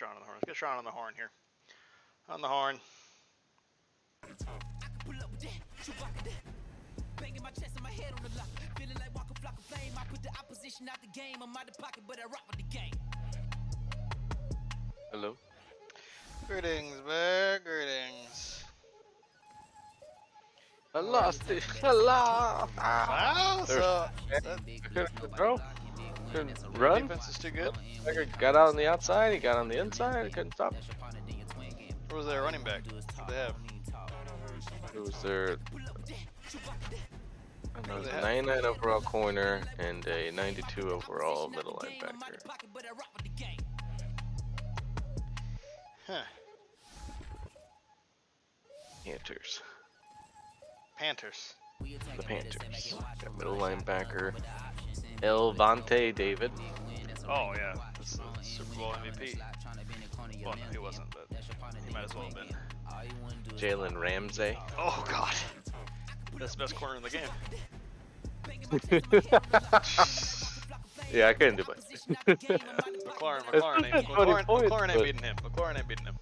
Sean on the horn. Let's get Sean on the horn here. On the horn. Banging my chest and my head on the lock. Feeling like walking flock of flame. I put the opposition out the game. I'm out the pocket, but I rock with the game. Hello. Greetings, man. Greetings. Hello, Steve. Hello. Wow, so Bro, couldn't run. Defense is too good. I got out on the outside. He got on the inside. I couldn't stop. Who was their running back? Who they have? It was their. It was a 99 overall corner and a 92 overall middle linebacker. Huh. Panthers. The Panthers. Got middle linebacker Elvante David. Oh yeah, that's the Super Bowl MVP. Well, no, he wasn't, but he might as well have been. Jalen Ramsey. Oh god, that's the best corner in the game. Yeah, I couldn't do it. McLaurin ain't beating him. McLaurin ain't beating him.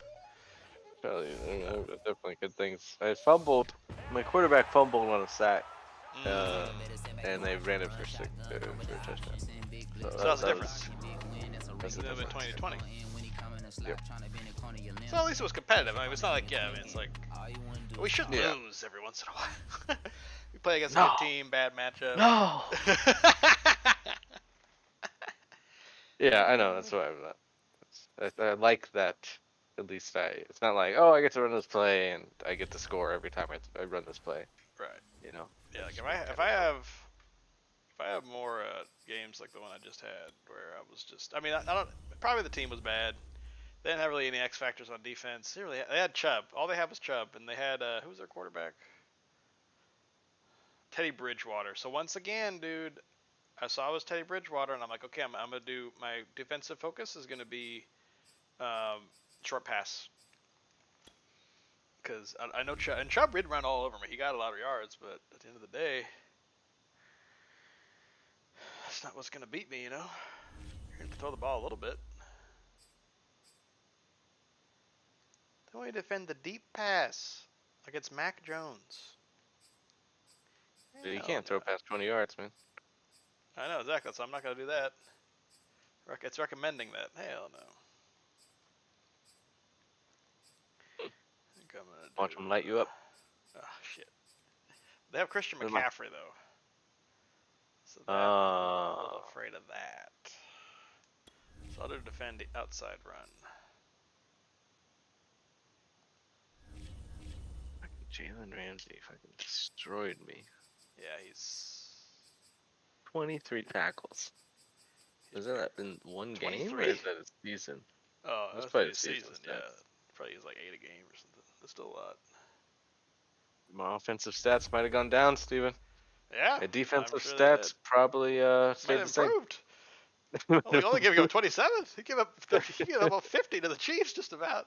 Definitely good things. I fumbled. My quarterback fumbled on a sack, and they ran it for a touchdown. So that's the difference. That's the difference. 2020. Yep. So at least it was competitive. I mean, it's not like it's like we should lose every once in a while. We play against a good team, bad matchup. No. Yeah, I know. That's why I like that. At least it's not like, oh, I get to run this play and I get to score every time I run this play. Right. You know. Yeah. Like if I have more games like the one I just had, where I was just, I mean, I don't. Probably the team was bad. They didn't have really any X factors on defense. They had Chubb. All they had was Chubb, and they had who was their quarterback? Teddy Bridgewater. So once again, dude, I saw it was Teddy Bridgewater, and I'm like, okay, I'm gonna do my defensive focus is gonna be short pass, because I know Chubb, and Chubb did run all over me. He got a lot of yards, but at the end of the day, that's not what's gonna beat me, you know. You're gonna throw the ball a little bit. Then we defend the deep pass against Mac Jones. Dude, you can't throw past 20 yards, man. I know, exactly, so I'm not going to do that. It's recommending that. Hell no. Watch them light you up. Oh, shit. They have Christian McCaffrey, though. So I'm a little afraid of that. So I'll do defend the outside run. Jalen Ramsey fucking destroyed me. Yeah, he's 23 tackles. Has that been one 23? Game or is that a season? Oh, that's probably a season. Yeah, probably he's like 8 a game or something. That's still a lot. My offensive stats might have gone down, Steven. Yeah. My defensive stats probably stayed the same. Well, he only gave up 27. He gave up 30. He gave up about 50 to the Chiefs, just about.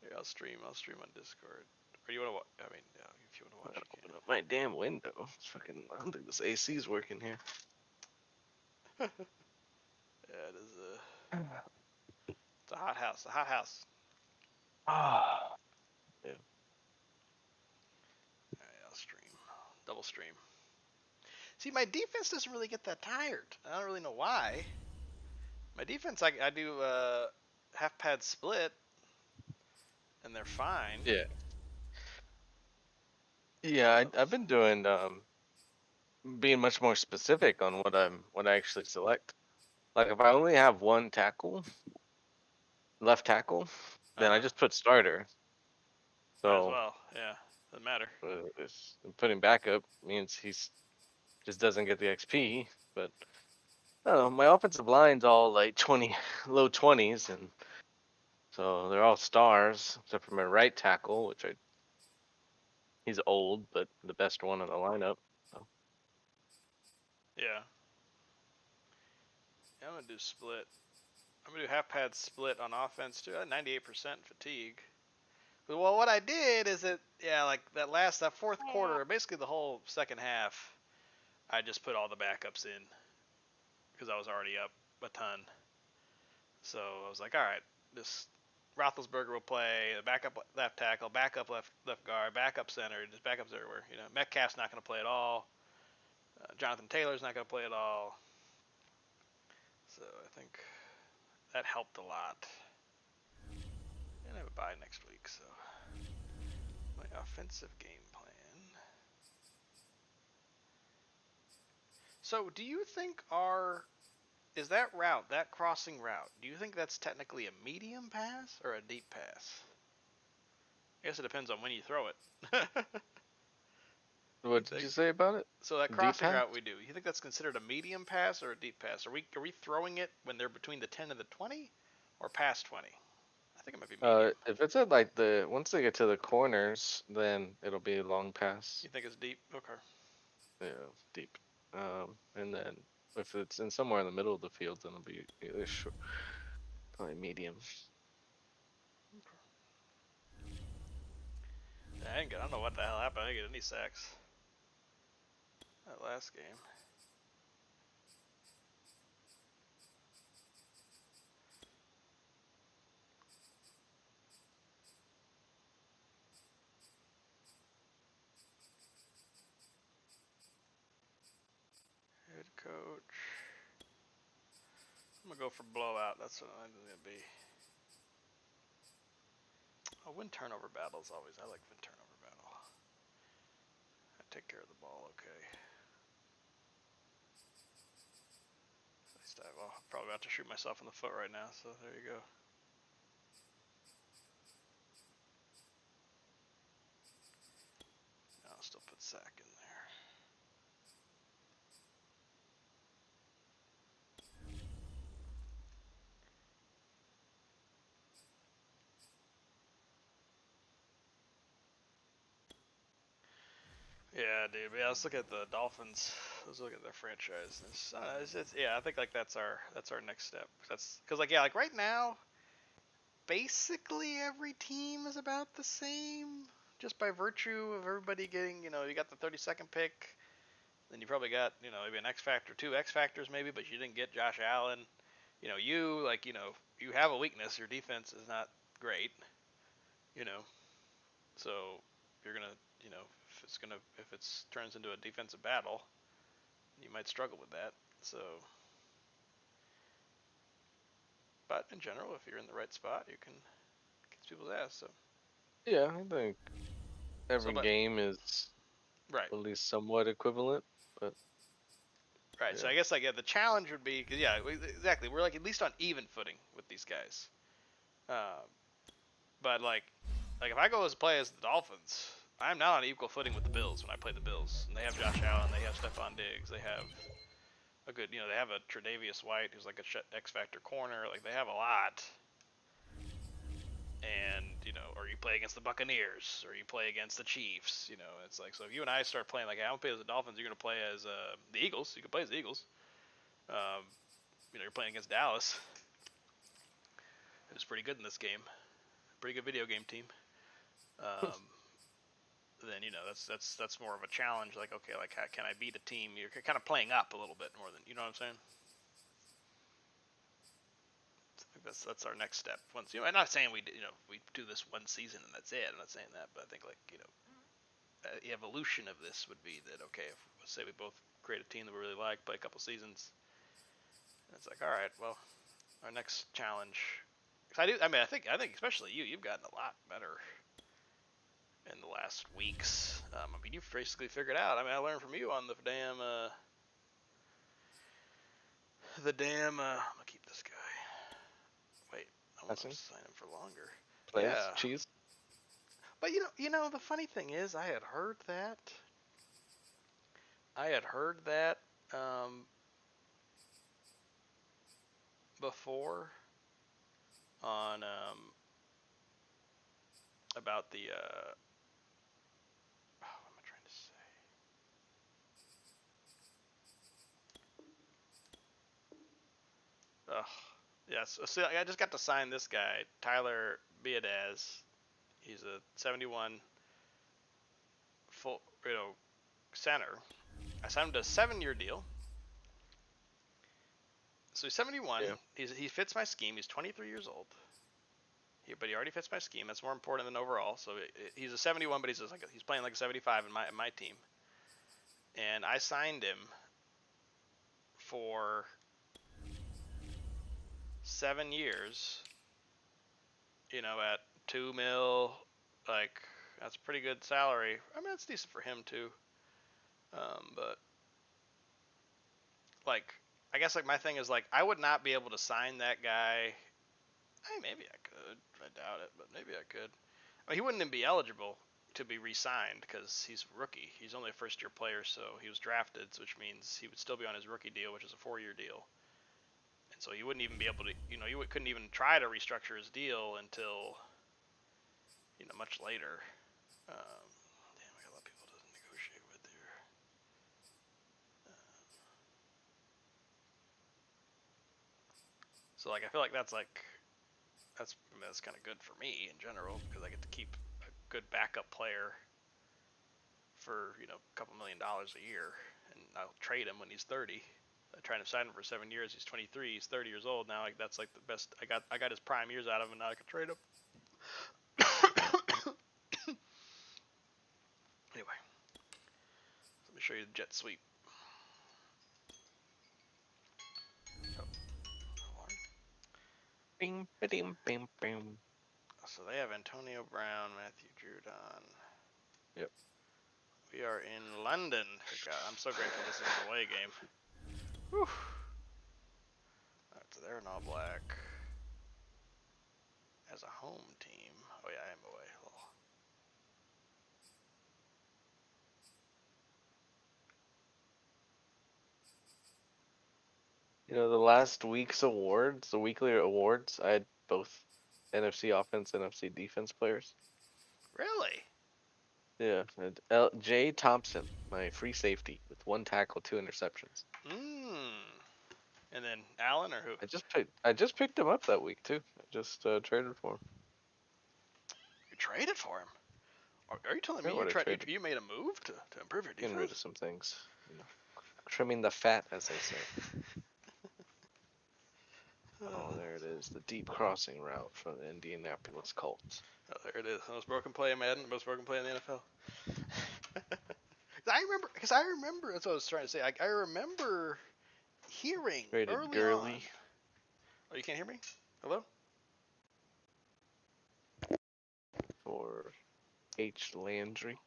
Here, I'll stream on Discord. Or you want to watch? I mean, yeah, if you want to watch. Open up my damn window. It's fucking. I don't think this AC's working here. Yeah, it is it's a hot house. A hot house. Ah. Yeah. Alright, I'll stream. Double stream. See, my defense doesn't really get that tired. I don't really know why. My defense, I do half pad split, and they're fine. Yeah. Yeah, I've been doing being much more specific on what I actually select. Like if I only have one tackle, left tackle, then I just put starter. So might as well, yeah, doesn't matter. Putting backup means he's just doesn't get the XP, but I don't know. My offensive line's all like low 20s, and so they're all stars except for my right tackle, which he's old, but the best one in the lineup. So. Yeah. I'm gonna do split. I'm gonna do half pad split on offense too. 98% fatigue. But well, what I did is like that fourth quarter, basically the whole second half, I just put all the backups in because I was already up a ton. So I was like, all right, this Roethlisberger will play the backup left tackle, backup left guard, backup center, just backups everywhere. Metcalf's not going to play at all. Jonathan Taylor's not going to play at all. So I think that helped a lot. And I have a bye next week, so my offensive game plan. So do you think is that route, that crossing route, do you think that's technically a medium pass or a deep pass? I guess it depends on when you throw it. You What did think? you say about it? So that Deep crossing pass? route we do, you think that's considered a medium pass or a deep pass? Are we throwing it when they're between the 10 and the 20 or past 20? I think it might be medium. If it's at like once they get to the corners, then it'll be a long pass. You think it's deep? Okay. Yeah, deep. And then if it's in somewhere in the middle of the field, then it'll be either short, probably medium. I don't know what the hell happened. I didn't get any sacks that last game. Head coach. I'm gonna go for blowout. That's what I'm gonna be. Oh, win turnover battles always. I like win turnover battle. I take care of the ball. Okay. Nice dive. Well, I'm probably about to shoot myself in the foot right now. So there you go. I'll still put sack in there. Yeah, dude. Yeah, let's look at the Dolphins. Let's look at their franchise. Yeah, I think like that's our next step. That's because like right now, basically every team is about the same, just by virtue of everybody getting. You got the 32nd pick, then you probably got maybe an X factor, two X factors maybe, but you didn't get Josh Allen. You have a weakness. Your defense is not great. You know, so you're gonna if it's turns into a defensive battle, you might struggle with that. So, but in general, if you're in the right spot, you can kick people's ass. So, Yeah, I think every but game is right, at least somewhat equivalent, but right. So yeah. I guess like the challenge would be, cause yeah, exactly. We're like at least on even footing with these guys. Uh, but like if I go as play as the Dolphins, I'm not on equal footing with the Bills when I play the Bills. And they have Josh Allen, they have Stephon Diggs, they have a good, they have a Tre'Davious White who's like a X factor corner. Like they have a lot. And or you play against the Buccaneers, or you play against the Chiefs. It's like, so if you and I start playing like I don't play as the Dolphins, you're gonna play as the Eagles. You can play as the Eagles. Um, you're playing against Dallas, who's pretty good in this game, pretty good video game team. Um, then that's more of a challenge. Like, okay, like how can I beat a team? You're kind of playing up a little bit more than, what I'm saying. So I think that's our next step. Once I'm not saying we do this one season and that's it. I'm not saying that, but I think like the evolution of this would be that, okay, if let's say we both create a team that we really like, play a couple seasons, and it's like, all right, well, our next challenge. I think especially you've gotten a lot better in the last weeks. You've basically figured out. I learned from you on the damn I'm gonna keep this guy. Wait, I want to sign him for longer. Plays Yeah, cheese. but the funny thing is, I had heard that. Um, before on about the what am I trying to say? Ugh. Yes. So I just got to sign this guy, Tyler Biadasz. He's a 71 full, center. I signed him to a 7-year deal. So he's 71. Yeah. He fits my scheme. He's 23 years old. But he already fits my scheme. That's more important than overall. So he's a 71, but he's playing like a 75 in my team. And I signed him for 7 years. You know, at 2 mil, like that's a pretty good salary. I mean, that's decent for him too. But like, I guess like my thing is like I would not be able to sign that guy. Maybe I could. I doubt it, but maybe I could. I mean, he wouldn't even be eligible to be re-signed because he's a rookie. He's only a first-year player, so he was drafted, which means he would still be on his rookie deal, which is a 4-year deal. And so he wouldn't even be able to, you couldn't even try to restructure his deal until, much later. Damn, I got a lot of people to negotiate with here. So like, I feel like that's kind of good for me in general because I get to keep a good backup player for a couple $1 million a year, and I'll trade him when he's 30. I tried to sign him for 7 years. He's 23. He's 30 years old now. Like that's like the best. I got his prime years out of him, and now I can trade him. Anyway, let me show you the jet sweep. Oh, Bing, bing, bing, bing. so they have Antonio Brown, Matthew Judon. Yep. We are in London. God, I'm so grateful this is an away game. Whew. Alright, so they're in all black. As a home team. Oh yeah, I am away. The last week's awards, the weekly awards, I had both NFC offense, NFC defense players. Really? Yeah. And Jay Thompson, my free safety, with 1 tackle, 2 interceptions. And then Allen or who? I just picked him up that week too. I just traded for him. You traded for him? Are you telling me you made a move to improve your defense? Getting rid of some things. Trimming the fat, as they say. Oh, there it is. The deep crossing route from the Indianapolis Colts. Oh, there it is. The most broken play in Madden, the most broken play in the NFL. I remember, that's what I was trying to say. I remember hearing early Gurley. on. Oh, you can't hear me? Hello? For H. Landry.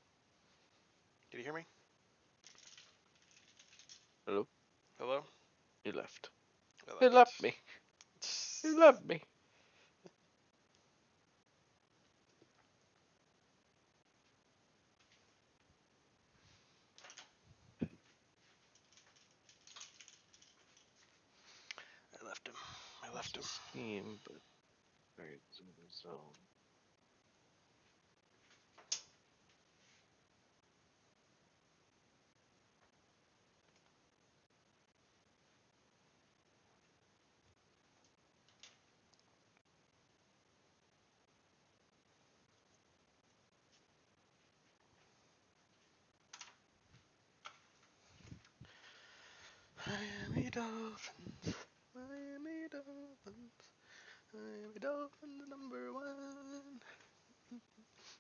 Did you hear me? Hello? Hello? He left. He left me. He left me. I left him. Scheme, but very zone. Miami Dolphins. Miami Dolphins. Miami Dolphins #1.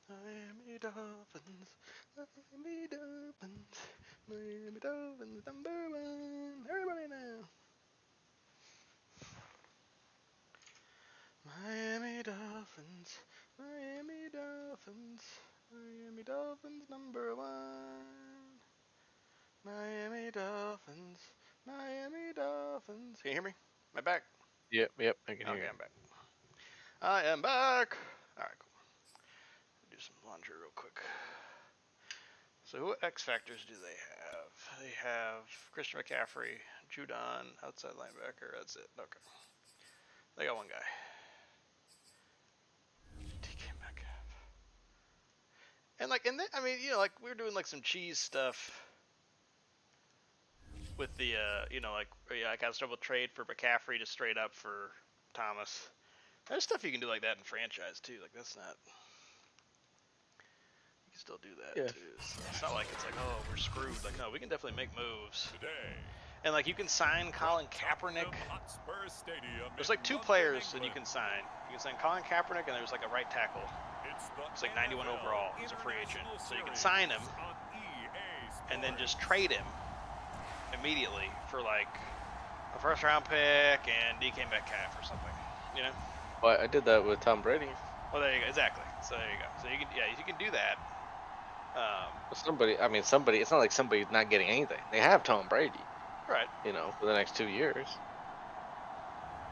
Miami Dolphins. Miami Dolphins. Miami Dolphins #1. Everybody now. Miami Dolphins. Miami Dolphins. Miami Dolphins #1. Miami Dolphins. Miami Dolphins. Can you hear me? Am I back? Yep, I can hear you. Okay, I'm back. I am back. Alright, cool. Do some laundry real quick. So what X factors do they have? They have Christian McCaffrey, Judon, outside linebacker. That's it. Okay. They got one guy. DK Metcalf. And we were doing like some cheese stuff with the I got a double trade for McCaffrey to straight up for Thomas. There's stuff you can do like that in franchise too. Like that's not. You can still do that too. So it's not like it's like, oh, we're screwed. Like no, we can definitely make moves. Today And like you can sign Colin Kaepernick. There's like 2 players that you can sign. You can sign Colin Kaepernick, and there's like a right tackle. It's like 91 overall. He's a free agent, so you can sign him and then just trade him immediately for like a first-round pick and DK Metcalf or something. You know? Well, I did that with Tom Brady. Well, there you go. Exactly. So there you go. So you can do that. Somebody. It's not like somebody's not getting anything. They have Tom Brady. Right. For the next 2 years.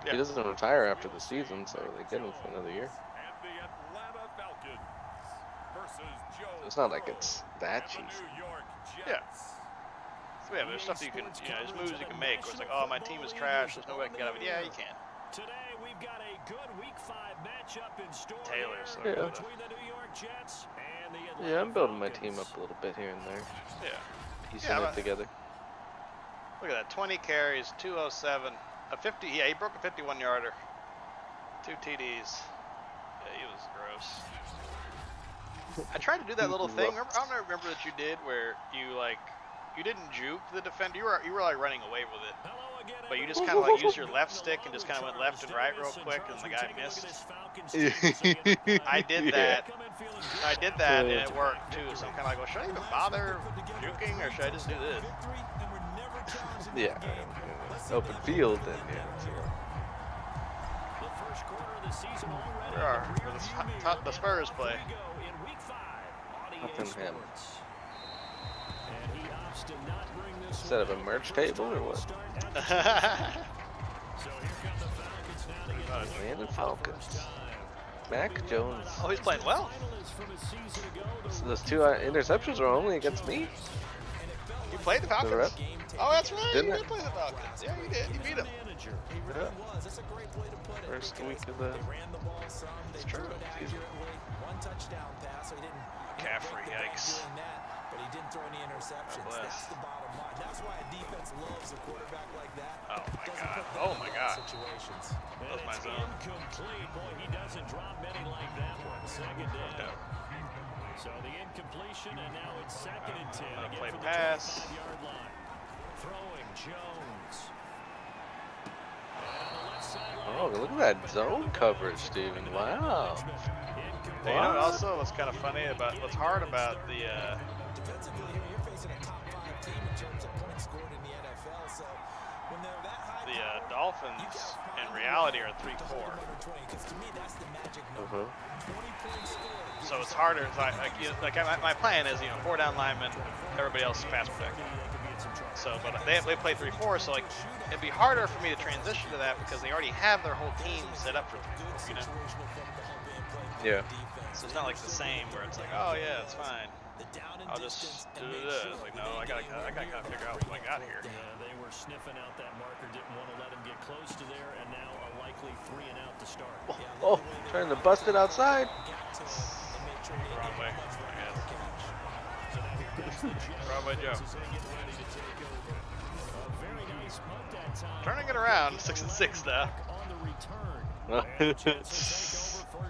Yeah. He doesn't retire after the season, so they get him for another year. It's not like it's that cheap. Yeah. So yeah, there's stuff that you can, there's moves you can make. Where it's like, oh, my team is trash. There's no way I can get out of it. Yeah, you can. Today we've got a good Week 5 matchup in store Taylor, so between the New York Jets and the Atlanta Yeah, I'm building my Falcons. team up a little bit here and there. Yeah. Piecing it together. Look at that, 20 carries, 207, a 50. Yeah, he broke a 51-yarder, 2 TDs. Yeah, he was gross. I tried to do that little thing. I don't remember that you did where you didn't juke the defender. You were like running away with it, but you just kind of like used your left stick and just kind of went left and right real quick, and the guy missed. I did that. I did that, and it worked too. So I'm kind of like, well, should I even bother juking, or should I just do this? Yeah. Open field, then Where the Spurs play? Tottenham. Set up a merch table or what? Man, the Falcons. Mac Jones. Oh, he's playing well. So those 2 interceptions were only against me. You played the Falcons? The rep? Oh, that's right. Didn't you I? did play the Falcons. Yeah, you did. You beat them. Yeah. First week of the. It's true. McCaffrey, yikes. But he didn't throw any interceptions. That's the bottom line. That's why a defense loves a quarterback like that. Oh my god. Oh my god. Situations. That was my zone. Incomplete. Boy, he doesn't drop many like that one. Second down. So the incompletion, and now it's 2nd and 10. Again Play from the pass. 25-yard line. Throwing Jones. Oh, look at that zone coverage, Steven. Wow. Hey, you know what also what's kind of funny about what's hard about the Defensively, you're facing a top 5 team in terms of points scored in the NFL. So when they're that high, Dolphins in reality are 3-4. because to me that's the magic number. 20 points scored. So it's harder. It's my plan is 4 down linemen, everybody else is pass protected. So, but they play 3-4, so like it'd be harder for me to transition to that because they already have their whole team set up for 3-4. Yeah. So it's not like the same where it's like, oh yeah, it's fine. I'll just do this. Like, no, I gotta kind of figure out what I got here. They were sniffing out that marker, didn't want to let him get close to there, and now a likely 3 and out to start. Oh, trying to bust it outside. Wrong way, I guess. Wrong way, Joe. Turning it around, 6-6 now.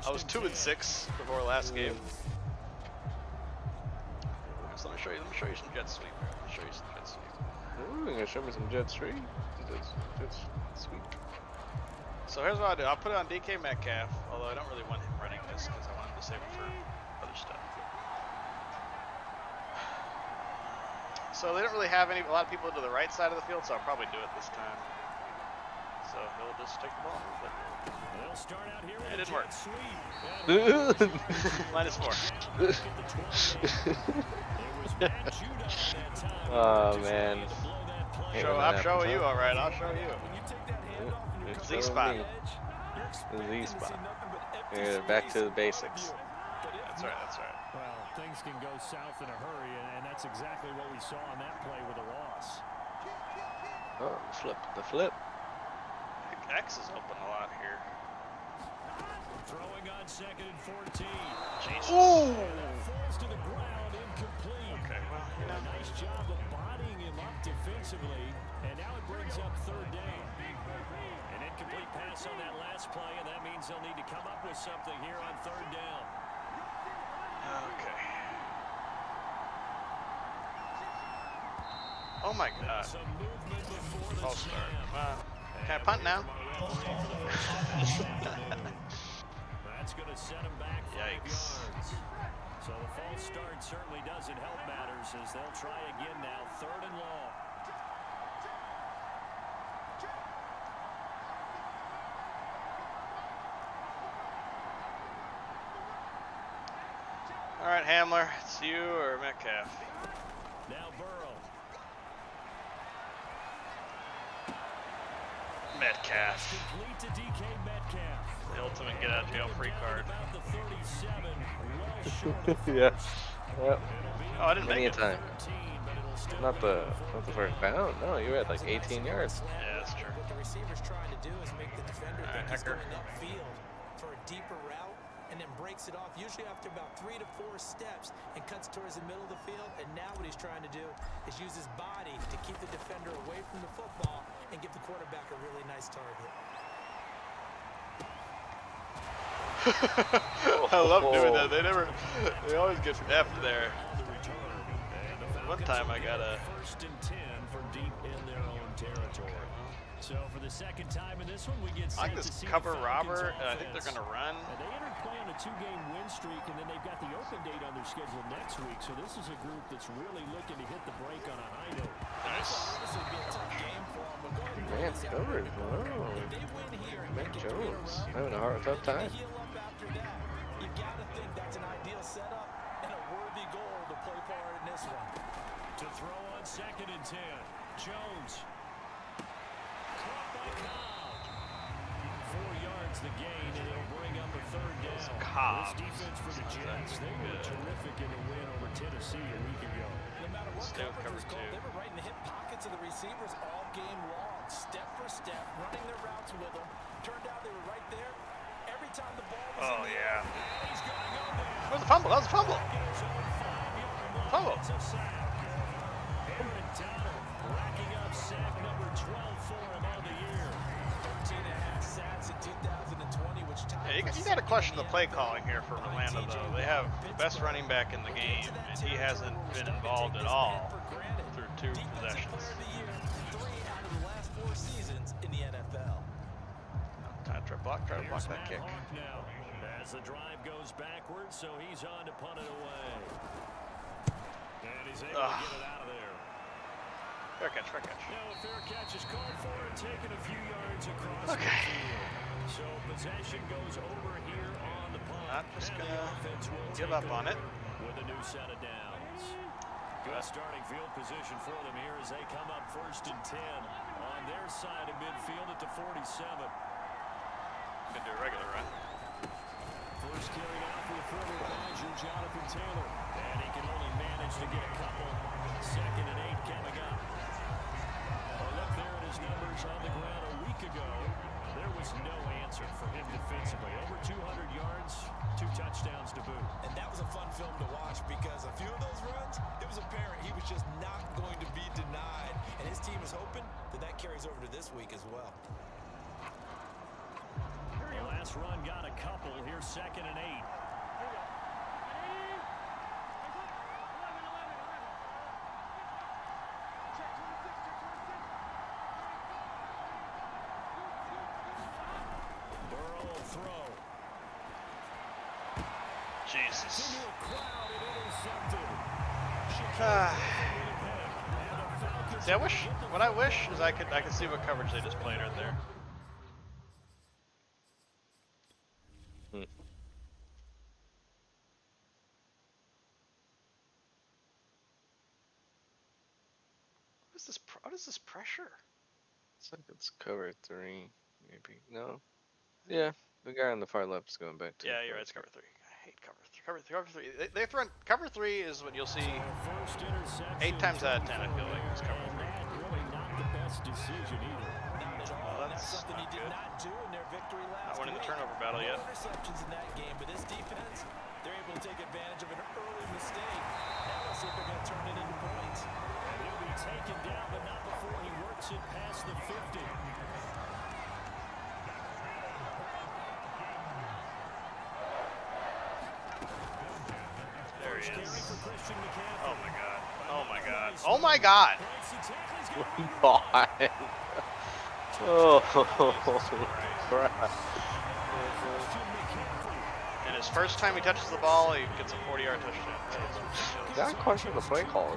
I was 2-6 before last game. So let me show you some jet sweep. Ooh, you're gonna show me some jet sweep? Jet sweep. So here's what I'll do. I'll put it on DK Metcalf, although I don't really want him running this because I want him to save it for other stuff. So they don't really have a lot of people to the right side of the field, so I'll probably do it this time. So he'll just take the ball. They'll start out here It with didn't work. -4. Oh man. I'm showing you, all right. I'll show you. Z spot. Z spot. Yeah, back to the basics. That's right. That's right. Well, things can go south in a hurry, and that's exactly what we saw on that play with a loss. Oh, the flip. X is open a lot here. Throwing on 2nd and 14. Jesus. And that falls to the ground, incomplete. Okay, well, A nice job of bodying him up defensively, and now it brings up 3rd down. An incomplete pass on that last play, and that means they'll need to come up with something here on 3rd down. Okay. Oh my god. Some movement before the False start. snap. Can I punt now? That's going to set him back 5 Yikes. yards. So the false start certainly doesn't help matters as they'll try again now. 3rd and long. All right, Hamler, it's you or Metcalf. Now Burrow. Metcalf. Complete to DK Metcalf. The ultimate get out of jail free card. About the 37. Well short of Yeah. first. Yep. Oh, I didn't Many make a it. time. 13, but it'll still Not be the a first down. No, you were at like 18 yards. Yeah, that's true. What the receiver's trying to do is make the defender All right, think he's Hecker. going upfield for a deeper route and then breaks it off, usually after about 3 to 4 steps, and cuts towards the middle of the field. And now what he's trying to do is use his body to keep the defender away from the football and give the quarterback a really nice target. I love doing that. They always get F there. One time I got a. 1st and 10 from deep in their own territory. So for the second time in this one, we get I like set this to see cover the Falcons Robert, and I think they're offense. gonna run. And they entered play on a 2-game win streak, and then they've got the open date on their schedule next week. So this is a group that's really looking to hit the break on a high note. Nice. This would be a tough game for him, but go ahead and Man, this out. covered. If Wow. they win here and Mac make it 3 in a Jones row, having a tough time. heal up after that. You got to think that's an ideal setup and a worthy goal to play for in this one. To throw on 2nd and 10. Jones. Caught by Cobb. 4 yards the gain, and it'll bring up a 3rd down. Cobb. This defense for the Jets, they were terrific in the win over Tennessee a week ago. No matter what Still coverage was cover called, two. they were right in the hip pockets of the receivers all game long, step for step, running their routes with them. Turned out they were right there every time the ball was Oh in the yeah. air. And he's going to go down. Where's the fumble? That was a fumble. Back in his own 5-yard line. Fumble. It's a sack. Aaron Donald racking up sack number 12 for him on the year. 13 and a half sacks in 2020, which tied Yeah, you for got to second question in the play calling here for Orlando, though. They have the best running back in the game, and he hasn't been involved at all through 2 Defensive possessions. Player of the Year, 3 out of the last 4 seasons in the NFL. Try to block Here's that Matt kick. Hawk now as the drive goes backwards, so he's on to punt it away. And he's able to get it out of there. Fair catch, fair catch. Now a fair catch is called for and taken a few yards across Okay. the field. So possession goes over here on the punt. Not just and the gonna offense will give take up on over it. with a new set of downs. Good starting field position for them here as they come up 1st and 10 on their side of midfield at the 47. Could do a regular run. First carried off with former Badger Jonathan Taylor. And he can only manage to get a couple. 2nd and 8 coming up. A look there at his numbers on the ground a week ago. There was no answer for him defensively. Over 200 yards, 2 touchdowns to boot. And that was a fun film to watch because a few of those runs, it was apparent he was just not going to be denied. And his team is hoping that that carries over to this week as well. The last run got a couple. Here's 2nd and 8. Burrow will throw. Jesus. Into a crowd and intercepted. See, what I wish is I could see what coverage they just played right there. What is this pressure? It's like it's cover 3, maybe. No. Yeah, the guy on the far left is going back to. Yeah, you're right. It's cover 3. I hate cover 3. Cover 3. They run cover 3 is what you'll see 8 times out of 10. I feel like it's cover 3. Really not the best decision either. Not at all. Well, That's that's something he not did good. not do in their victory last Not winning the week. turnover battle yet. No interceptions in that game, but this defense, they're able to take advantage of an early mistake. Now let's see if they're going to turn it into points. And he'll be taken down, but not before he works it past the 50. There he Carry is. for Christian McCaffrey. Oh my god. Oh my god. Oh my god. Breaks the tackle. God. Oh, crap. And his first time he touches the ball, he gets a 40-yard touchdown. That question the play call.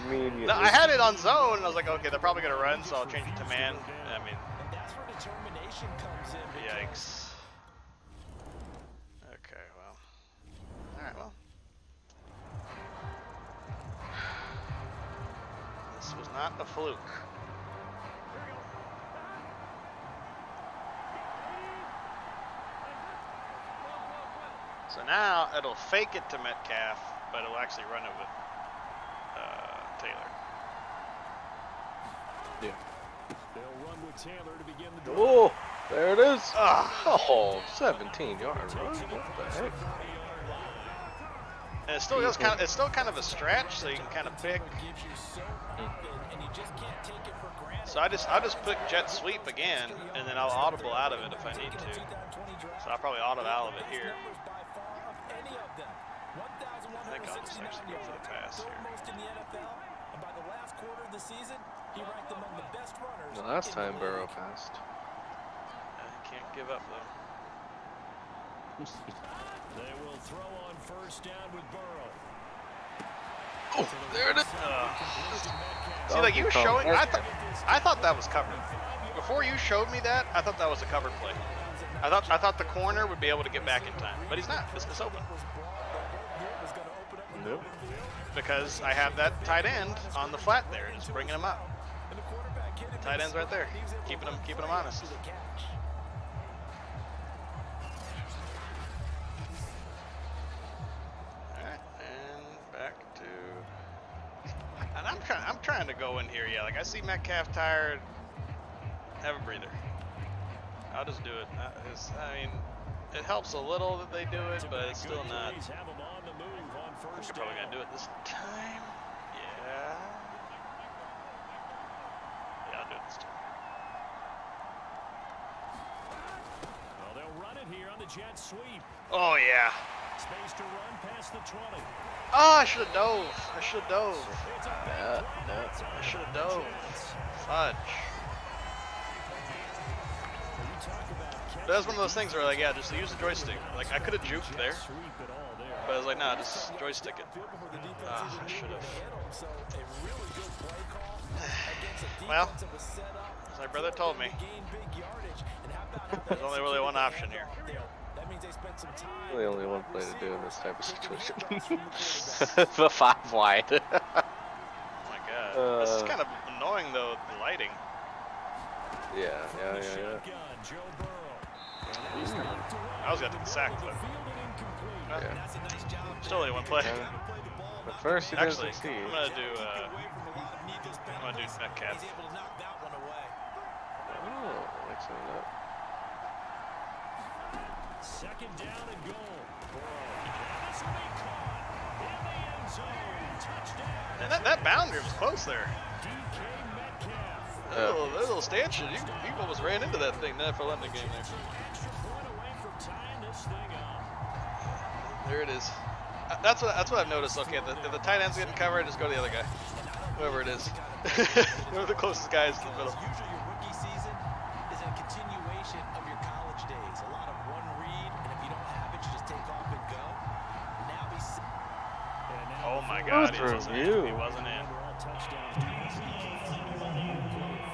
Immediately. No, I had it on zone, and I was like, okay, they're probably gonna run, so I'll change it to man. I mean, And that's where determination comes in. yikes. Okay, well, all right, well, this was not a fluke. So now it'll fake it to Metcalf, but it'll actually run it with Taylor. Yeah. They'll run with Taylor to begin the drive. Oh, there it is. Ah, Oh, 17 yards. What the heck? and it still goes it's still kind of a stretch, so you can kind of pick. Gives you so open, and you just can't take it for granted. So I'll just pick jet sweep again, and then I'll audible out of it if I need to. So I'll probably audible out of it here. I think I'll just actually go for the pass here. The last time Burrow passed. I can't give up though. They will throw on first down with Burrow. Oh, there it is. See, like you were showing, I thought that was covered. Before you showed me that, I thought that was a covered play. I thought the corner would be able to get back in time, but he's not. It's open. Nope. Because I have that tight end on the flat there, just bringing him up. The tight end's right there, keeping him honest. All right, and back to. And I'm trying to go in here. Yeah, like I see Metcalf tired. Have a breather. I'll just do it. I mean, it helps a little that they do it, but it's still not. I'm probably gonna do it this time. Yeah. Yeah, I'll do it this time. Well, they'll run it here on the jet sweep. Oh yeah. Space to run past the 20. Oh, I should have dove. I should have dove. Yeah, I should have dove. Fudge. That was one of those things where, like, yeah, just use the joystick. Like, I could have juked there, but I was like, nah, just joystick it. Ah, I should have. Well, as my brother told me, there's only really one option here. Really only one play to do in this type of situation. The 5 wide. Oh my god. This is kind of annoying, though, the lighting. Yeah. I was going to take the sack, but Yeah. still only one play. But first, he didn't Actually, succeed. I'm gonna do Metcalf. Oh, mixing it up. Second down and goal. This will be caught in the end zone. Touchdown. And that boundary was close there. DK Metcalf. That little stanchion, you almost ran into that thing there for letting the game there. Extra point away from tying this thing up. There it is. That's what I've noticed. Okay, if the tight end's getting covered, just go to the other guy, whoever it is. Whoever the closest guy is to the middle. Usually your rookie season is a continuation of your college days. A lot of one read, and if you don't have it, you just take off and go. Now Oh my God, he Good wasn't for you. in. He wasn't in.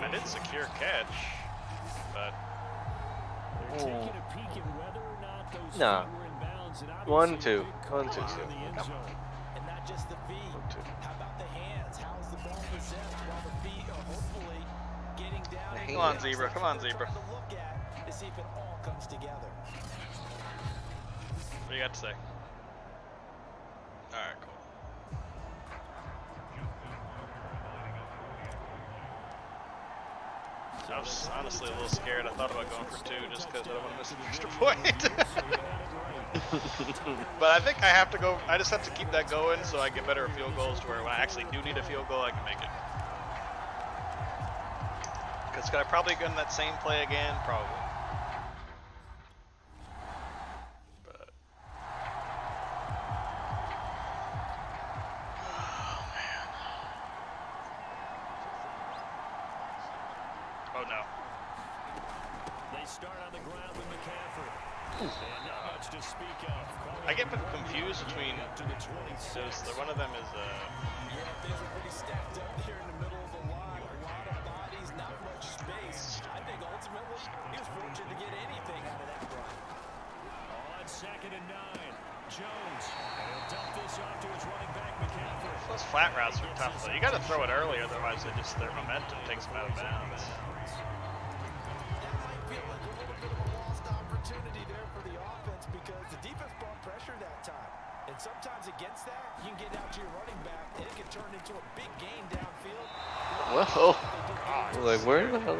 I did secure catch, but Nah. 1-2. 1-2. And not just the feet. 1-2. How about the hands? How's the ball possessed while the feet are hopefully getting down? come on, Zebra. Come on, Zebra. To look at to see if it all comes together. What do you got to say? All right, cool. I was honestly a little scared. I thought about going for 2 just because I don't want to miss an extra point. But I think I have to go. I just have to keep that going so I get better at field goals to where when I actually do need a field goal, I can make it. Because could I probably go in that same play again? Probably. But oh man. Oh no. They start on the ground with McCaffrey. And not much to speak of. I get confused between those. One of them is Yeah, things are pretty stacked up here in the middle of the line. A lot of bodies, not much space. I think ultimately he was fortunate to get anything out of that run. On 2nd and 9, Jones. And he'll dump this off to his running back, McCaffrey. those flat routes are tough though. You got to throw it early, otherwise their momentum takes them out of bounds. That might feel like a little bit of a lost opportunity there for the offense because the defense brought pressure that time. And sometimes against that, you can get out to your running back and it can turn into a big gain downfield. Whoa. Like, where the hell?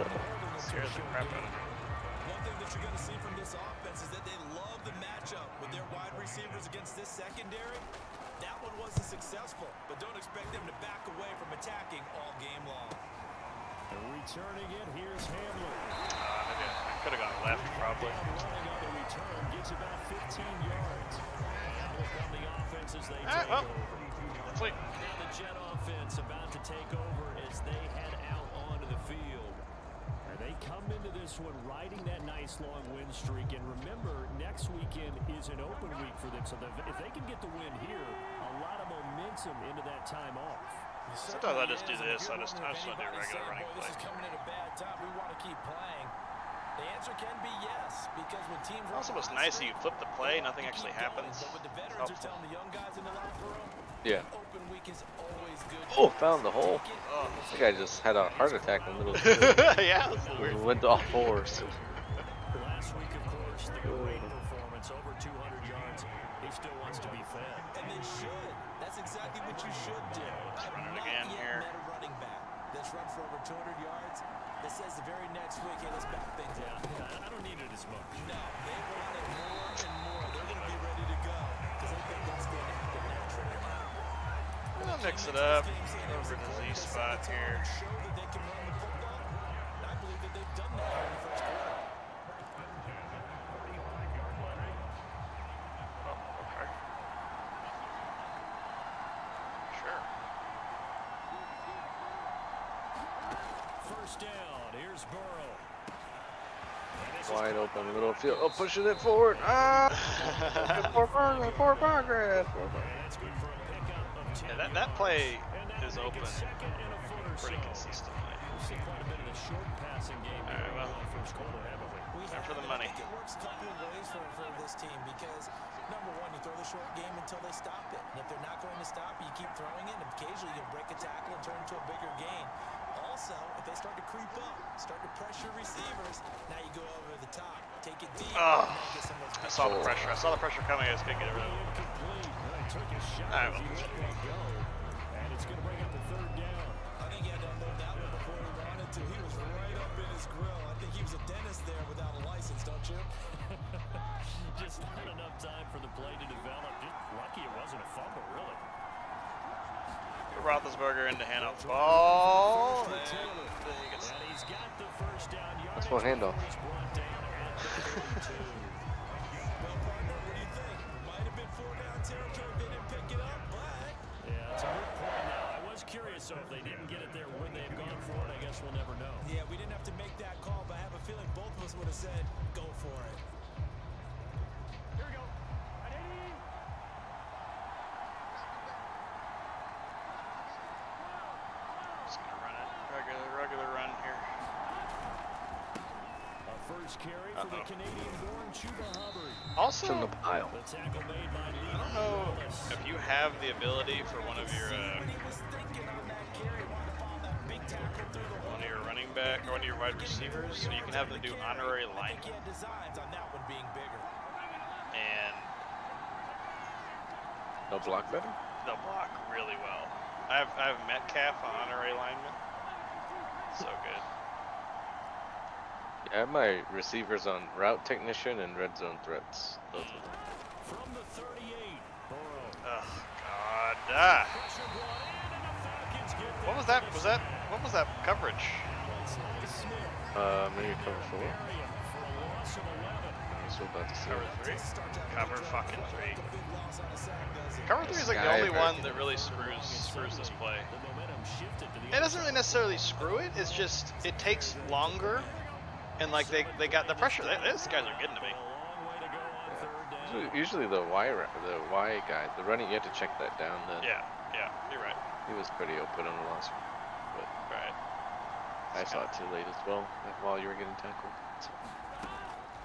Scares the crap out of me. One thing that you're going to see from this offense is that they love the matchup with their wide receivers against this secondary. That one wasn't successful, but don't expect them to back away from attacking all game long. And returning it, here's Hamler. Maybe I could have gone left, probably. Running on the return, gets about 15 yards. And will come the offense as they take well, over. sweet. Now the Jet offense about to take over as they head out onto the field. And they come into this one riding that nice long win streak. And remember, next weekend is an open week for them. So if they can get the win here, a lot of momentum into that time off. Sometimes I just do this. I just want to do regular running This play. is coming at a bad time. We want to keep playing. The answer can be yes, because when teams It's also what's nice that you flip the play, nothing actually happens. But what the It's veterans are helpful. telling the young guys in the locker room, Yeah. open week is always good. Oh, found the hole. Oh. That guy just had a heart attack in the middle of the field. Yeah, that's weird. Went to all fours. Last week, of course, the great performance, over 200 yards. He still wants to be fed. And they should. That's exactly what you should do. I've run it not again yet here. met a running back that's run for over 200 yards that says the very next week, hey, let's back things up. I don't need it as much. No, they want it more and more. They're going to be ready to go because they think that's going to happen naturally. I'll mix it up over to Z spot here. Show that they can run the football. And I believe that they've done that in the first quarter. Oh, okay. Sure. First down. Here's Burrow. Wide open, middle of the field. Oh, pushing it forward. Ah! Poor progress. That's good for a pickup of 10 Yeah, that play yards. is open Second and a foot or pretty so. consistently. We've seen quite a bit of the short passing game All right, well. in the first quarter, haven't we? Time for the And money. I think it works a couple of ways for this team because, number one, you throw the short game until they stop it. And if they're not going to stop it, you keep throwing it, and occasionally you'll break a tackle and turn into a bigger gain. Also, if they start to creep up, start to pressure receivers, now you go over the top, take it deep, Oh, and now get some of those I saw the pressure. I saw the pressure coming. I just couldn't get rid of it. Incomplete. Well, he took a shot All right, as he well. let that go. And it's going to bring up the third down. I think he had to unload that one before he wanted to. He was right up in his grill. I think he was a dentist there without a license, don't you? Just not enough time for the play to develop. Just lucky it wasn't a fumble, really. Roethlisberger in to hand off the ball. And he gets And he's got the first down yardage. That's one handoff. He's brought down at the 32. Well, partner, what do you think? Might have been 4-down territory if they didn't pick it up, but Yeah, it's a good point. Now, I was curious, so if they didn't get it there, would they have gone for it? I guess we'll never know. yeah, we didn't have to make that call, but I have a feeling both of us would have said, go for it. Here we go. just gonna run it. Regular run here. A first carry for the Canadian-born Chuba Hubbard. Also, It's in the pile. The tackle made by Lee. I don't know if you have the ability for one of your What he was thinking on that carry, wanted to follow that big tackle through the hole. running back or one of your wide receivers, so you can have them do honorary I think lineman he had designs on that one being bigger. and No block better? they'll block really well. I have Metcalf on honorary lineman. So good. Yeah, I have my receivers on route technician and red zone threats. Those are them. From the 38, Burrow. Oh God. Ah. Pressure brought in, and the Falcons get What was there that? for the Was that? snap. What was that coverage? It's Smith. Maybe cover 4. Bury him for a loss of 11. also about to say. Cover 3. Cover fucking 3. Cover 3 is like the Sky only Bird. one that really screws this play. It doesn't really necessarily screw it. It's just it takes longer, and like they got the pressure. These guys are getting to me. Yeah. Usually the Y guy, the running, you have to check that down. Yeah, you're right. He was pretty open on the last one, but Right. I saw it too late as well, like while you were getting tackled. So.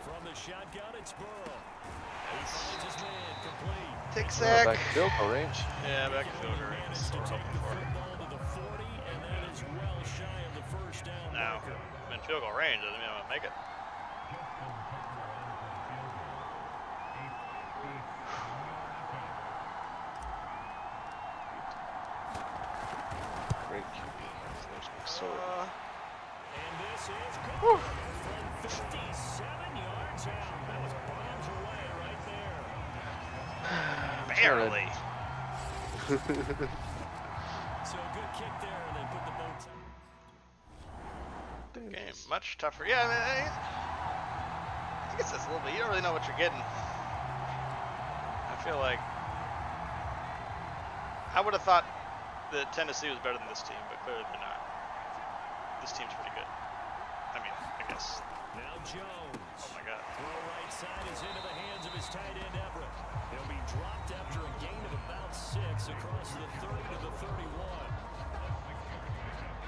From the shotgun, it's Burrow. He finds his man, complete. Take Oh, sack. back to field goal range. Yeah, back to field goal range. That's what we're hoping for. Football to the 40, and that is well shy of the first down Now, marker. I'm in field goal range. Doesn't mean I'm gonna make it. Great QB. There's McSorley. And this is good from 57 yards out. That was bombs away right there. Barely. So a good kick there, and they put the boat. Game much tougher. Yeah, I mean, I guess that's a little bit. You don't really know what you're getting. I feel like I would have thought that Tennessee was better than this team, but clearly they're not. This team's pretty good. I mean, I guess. Now Jones. Oh my God. Throw right side is into the hands of his tight end Everett. He'll be dropped after a gain of about 6 across the 30 to the 31.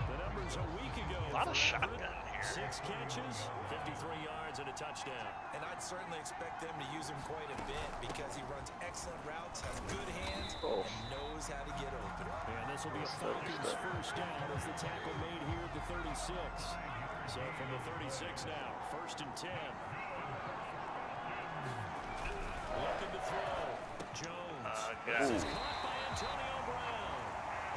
The numbers a week ago. A lot of shotgun here. 6 catches, 53 yards, and a touchdown. And I'd certainly expect them to use him quite a bit because he runs excellent routes, has good hands, and knows how to get open. And this will be a Falcons first down as the tackle made here at the 36. So from the 36 now, 1st and 10. Looking to throw. Jones. This is caught by Antonio Brown.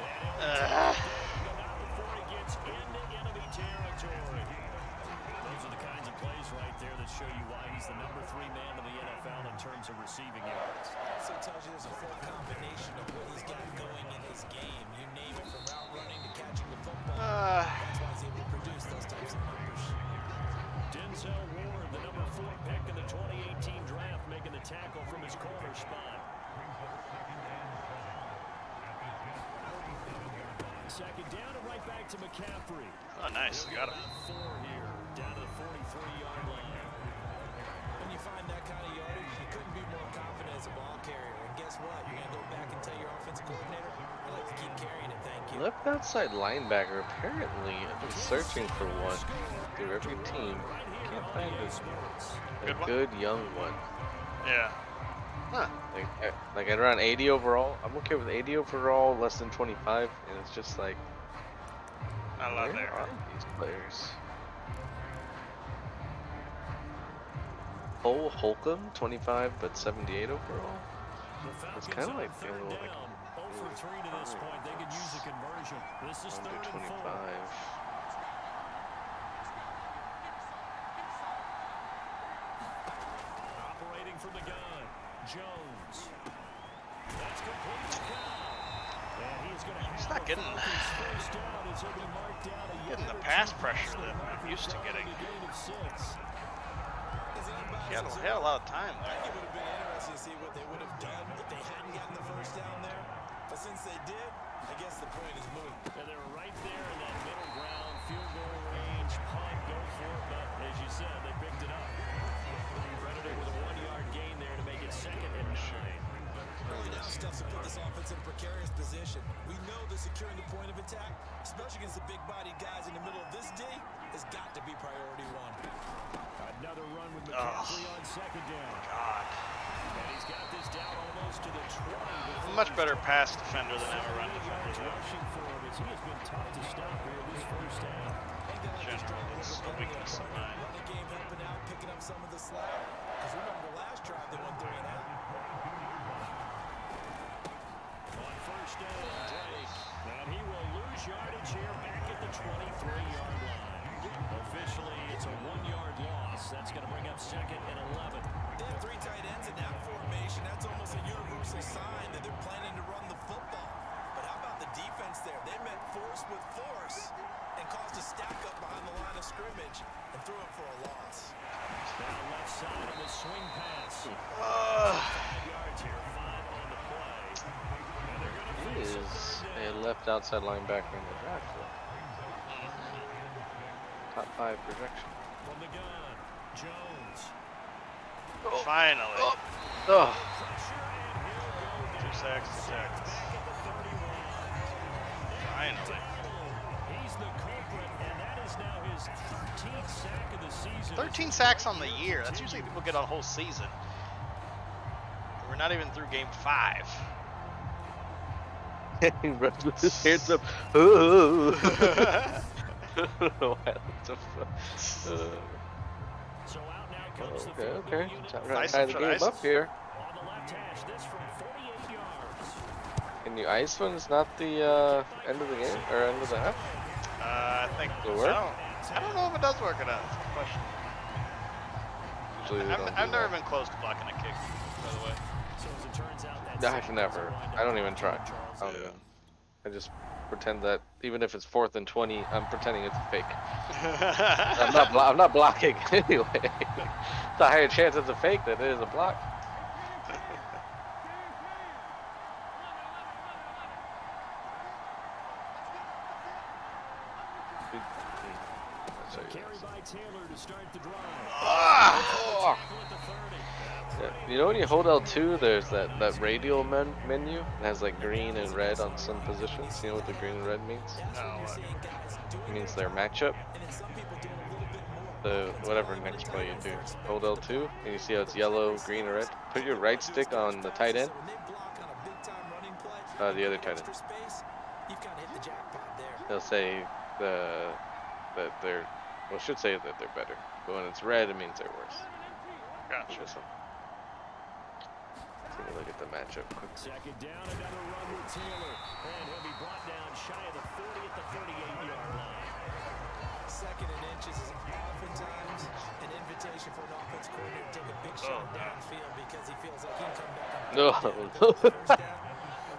And he'll take it down before he gets into enemy territory. Those are the kinds of plays right there that show you why he's the number 3 man in the NFL in terms of receiving yards. Also tells you there's a full combination of what he's got going in his game. You name it, from route running to catching the football. That's why he's able to produce those types of numbers. Denzel Ward, the number 4 pick in the 2018 draft, making the tackle from his corner spot. Second down and right back to McCaffrey. Oh, nice. Got him. 4 here, down to the 43-yard line. When you find that kind of yardage, you couldn't be more confident as a ball carrier. And guess what? You're going to go back and tell your offensive coordinator, I like to keep carrying it, thank you. Left outside linebacker apparently is searching for one through every team. Can't find a good young one. Yeah. Huh. Like at around 80 overall. I'm okay with 80 overall, less than 25, and it's just like Not a lot where there. are these players? Cole Holcomb, 25 but 78 overall. It's kind of like the only one I can. 0 for 3 to this point. They could use a conversion. This is 3rd and 4. 25. Operating from the gun, Jones. That's complete to Cobb. And he's going to He's not getting the pass pressure that I'm used to getting. He had a lot of time there. It would have been interesting to see what they would have done if they hadn't gotten the first down there. But since they did, I guess the point is moot. And they were right there in that middle ground, field goal range, punt, go for it. But as you said, they picked it up. Credited with a 1-yard gain there to make it 2nd and 9. Early down stuff to put this offense in a precarious position. We know that securing the point of attack, especially against the big-bodied guys in the middle of this D, has got to be priority 1. Another run with McCaffrey on 2nd down. God. And he's got this down almost to the 20. Much better pass defender than I'm a run defender. Rushing for him as he has been tough to stop here this first half. Generally, it's a weakness of mine. Running game helping out, picking up some of the slack. Because remember the last drive they went 3 and out. On 1st down, Drake. And he will lose yardage here back at the 23-yard line. Officially, it's a 1-yard loss. That's going to bring up 2nd and 11. They have 3 tight ends in that formation. That's almost a universal sign that they're planning to run the football. But how about the defense there. They met force with force and caused a stack up behind the line of scrimmage and threw him for a loss. Now left side on the swing pass. 5 yards here, 5 on the play. And they're going to He face is a left outside linebacker in the draft. Top 5 projection. from the gun. Jones. Finally. Oh. 2 sacks, 2 sacks. Finally. He's the culprit, and that is now his 13th sack of the season. 13 sacks on the year. That's usually people get on a whole season. We're not even through game 5. He runs with his hands up. Oh. I don't know why. So out now comes the Okay, field okay. goal unit. Trying to Ice tie him, the should game ice up him? here. On the left hash, this from 48 yards. Can you ice when it's not the end of the game or end of the half? I think Does it work? I don't know if it does work or not. That's a good question. Usually they don't I've do never that. been close to blocking a kick, by the way. So as it turns out, No, I can never. I don't even try. I don't even. I just pretend that even if it's 4th and 20, I'm pretending it's a fake. I'm not blocking anyway. It's a higher chance it's a fake than it is a block. Carry by Taylor to start the drive. Oh. Tackle at the 30. Yeah. You know when you hold L2, there's that radial menu. It has like green and red on some positions. You know what the green and red means? It means their matchup. The whatever next play you do. Hold L2 and you see how it's yellow, green, or red. Put your right stick on the tight end. The other tight end. They'll say that they're, well, should say that they're better. But when it's red, it means they're worse. Gotcha. Take a look at the matchup quick. Second down, another run with Taylor. And he'll be brought down shy of the 40 at the 38-yard line. Second and inches is oftentimes an invitation for an offense coordinator to take a big shot downfield because he feels like he can come back on No. first down.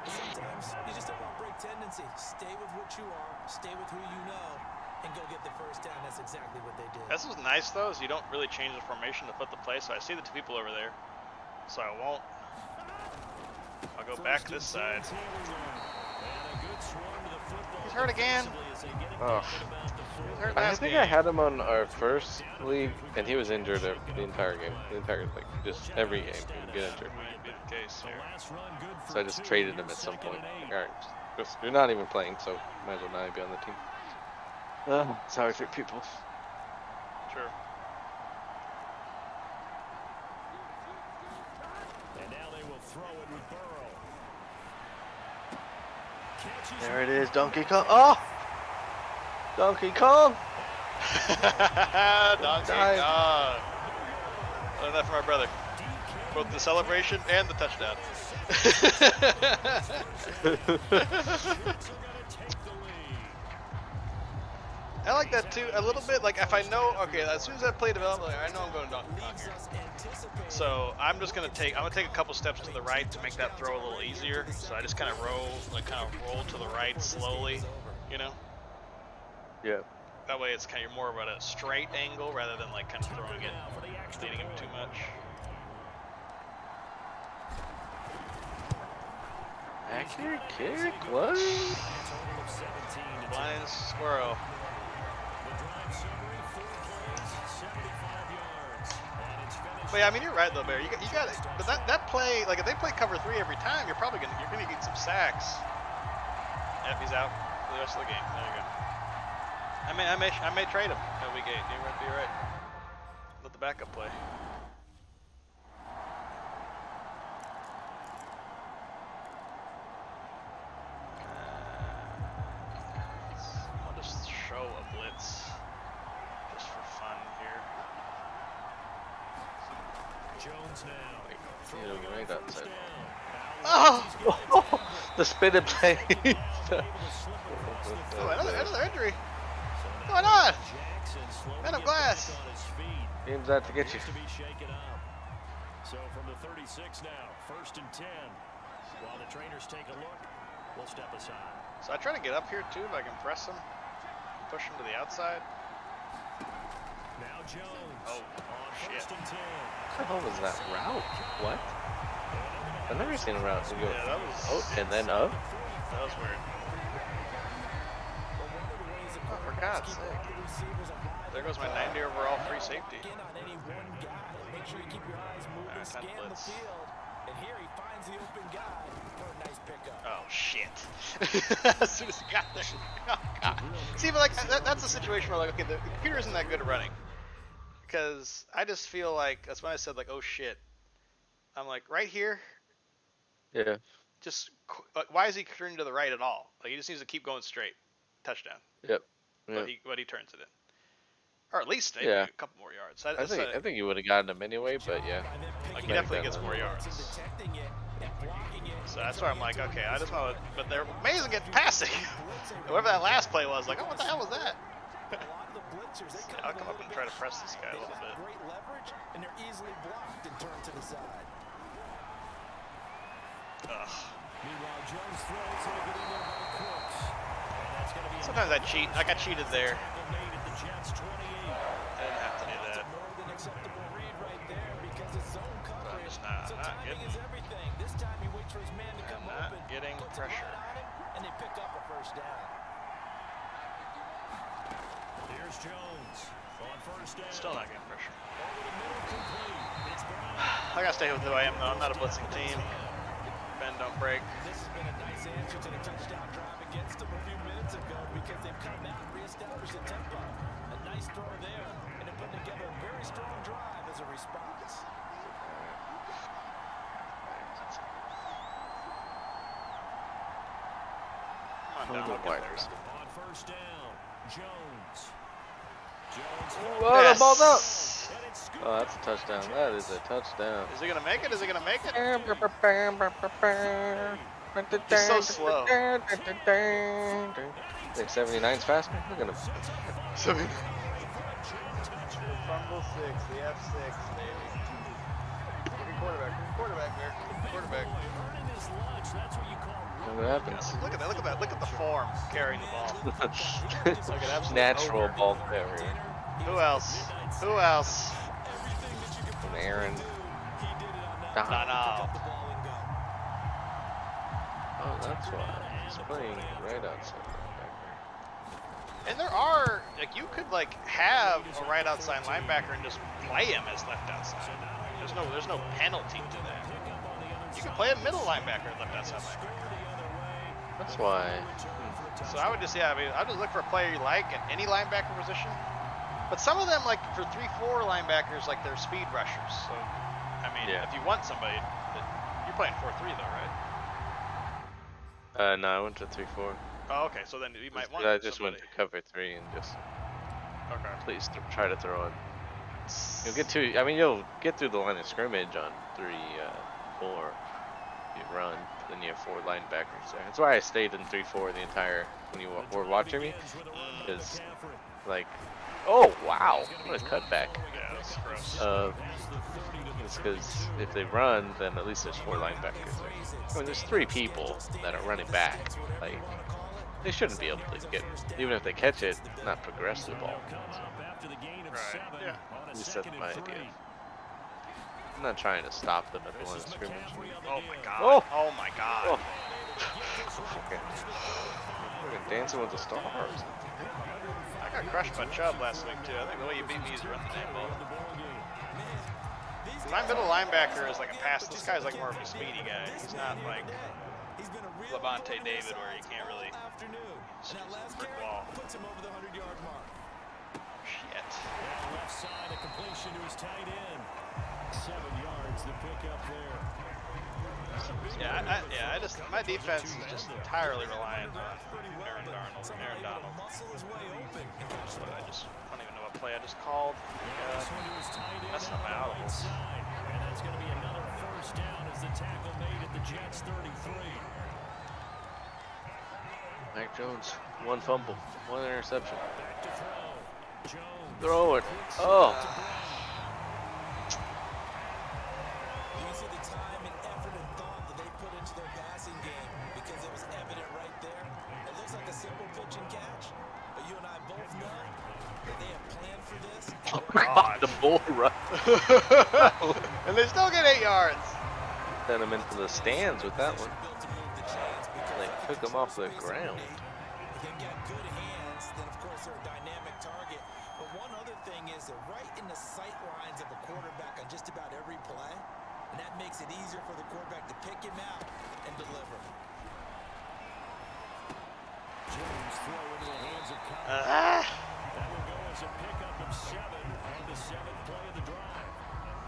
Sometimes you just don't want break tendency. Stay with what you are, stay with who you know, and go get the first down. That's exactly what they did. This was nice though, is you don't really change the formation to put the play. So I see the 2 people over there, so I won't. I'll go back this side. He's hurt again. Oh. He's hurt I last think game. I had him on our first league, and he was injured the entire game. The entire, like, just every game, he would get injured. Might be the case here. So I just traded him at some point. Like, alright, you're not even playing, so might as well not be on the team. Sorry for people. Sure. And now they will throw it with Burrow. There it is, Donkey Kong. Oh! Donkey Kong! Donkey Dive. Kong. Learned that from my brother. Both the celebration and the touchdown. I like that too, a little bit. Like if I know, okay, as soon as I play development, like, I know I'm going Donkey Kong here. So I'm gonna take a couple steps to the right to make that throw a little easier. So I just kind of roll to the right slowly, you know. Yeah. That way it's kind of more about a straight angle rather than like kind of throwing it, leading him too much. Accurate kick? What? Blind squirrel. But yeah, I mean you're right though, Bear. You got it. But that play, like if they play cover 3 every time, you're gonna get some sacks. Yep, he's out for the rest of the game. There you go. I may trade him. No, we get. You might be right. Let the backup play. I'll just show a blitz just for fun here. Jones now. Right outside. Oh! The spin and play. Oh, another injury. What's going on? Man of glass. Game's out to get you. So from the 36 now, 1st and 10. While the trainers take a look, we'll step aside. So I try to get up here too if I can press him, push him to the outside. Now Jones. Oh, On shit. 1st and 10. What the hell was that route? What? I've never seen a route to go. Yeah, that was. Oh, and then up. That was weird. Oh, for God's sake. There goes my 90 overall free safety. Make sure you keep your eyes moving, scan the blitz. field, and here he finds the open guy for a nice pickup. Oh shit! As soon as he got there, oh god. See, but like that's a situation where like, okay, the computer isn't that good at running, because I just feel like that's when I said like, oh shit. I'm like right here, Yeah. just like why is he turning to the right at all? Like he just needs to keep going straight, touchdown. Yep. But he turns it in, or at least maybe a couple more yards. I think he would have gotten him anyway, but yeah. Like he definitely gets more yards. So that's why I'm like, okay, I just want to, but they're amazing at passing. Whoever that last play was, like, oh, what the hell was that? I'll come up and try to press this guy a little bit. Great leverage, and they're easily blocked and turned to the side. Ugh. Meanwhile, Jones throws it getting there by Cooks. And that's going to be Sometimes I cheat. I got cheated there. tackle made at the Jets 28. I didn't have to do that. More than acceptable read right there because it's zone coverage. just not timing getting- is everything. This time he waits for his man to come not open. getting puts it pressure. right on him, and they pick up a first down. Here's Jones on 1st down. Still not getting pressure. Over the middle, complete. It's Brown. I gotta stay with who I am though. I'm not a blitzing team. Bend don't break. This has been a nice answer to the touchdown drive against them a few minutes ago because they've come out and reestablished the tempo. A nice throw there, and they're putting together a very strong drive as a response. Come on down. I'll get there. On 1st down, Jones. Whoa, the ball's up. And it's scooped. Oh, that's a touchdown. That is a touchdown. Is he gonna make it? Is he gonna make it? He's so slow. Think 79's faster? Look at him. Fumble 6, the F6, baby. Quarterback there. Quarterback. Earning his lunch, that's what you call Look what happens. Look at that. Look at the form carrying the ball. Like an absolute Natural ogre. ball carrier. Who else? Who else? And Aaron. No, no. Oh, that's why. He's playing right outside. And there are, like, you could, like, have a right outside linebacker and just play him as left outside. There's no penalty to that. You can play a middle linebacker and left outside linebacker. That's why. So I would just, yeah, I mean, I'd just look for a player you like in any linebacker position. But some of them, like, for 3-4 linebackers, like, they're speed rushers. So, I mean, Yeah. if you want somebody, you're playing 4-3 though, right? No, I went to 3-4. Oh, okay, so then you might want I just somebody. went to cover 3 and just Okay. please try to throw it. You'll get to. I mean, you'll get through the line of scrimmage on 3-4. You run, then you have 4 linebackers there. That's why I stayed in 3-4 the entire when you were watching me. Is like, oh wow, what a cutback. Yeah, that's gross. It's because if they run, then at least there's 4 linebackers there. I mean, there's 3 people that are running back. Like, they shouldn't be able to get, even if they catch it, not progress the ball. Right. Yeah. At least that's my idea. I'm not trying to stop them at the line of scrimmage. Oh my god. Oh. Oh my god. Oh. Okay. Fucking Dancing with the Stars. I got crushed by Chubb last week too. I think the way you beat me is you run the damn ball. My middle linebacker is like a pass. This guy's like more of a speedy guy. He's not like Levante David where you can't really just a brick wall. Shit. Left side, a completion to his tight end. 7 yards, the pickup there. I just my defense is just entirely reliant on Aaron Donald. But I just don't even know what play I just called. Messing up my audibles. And that's going to be another first down as the tackle made at the Jets 33. Mac Jones, 1 fumble, 1 interception. Back to throw. Jones. Throw it. Oh. You see the time and effort and thought that they put into their passing game because it was evident right there that Oh God, the bull run. And they still get 8 yards. Sent him into the stands with that one. They took him off the ground. If they've got good hands, then of course they're a dynamic target. But one other thing is they're right in the sight lines of a quarterback on just about every play. And that makes it easier for the quarterback to pick him out and deliver. Jones throw into the hands of Collins. That will go as a pickup of 7 on the 7th play of the drive.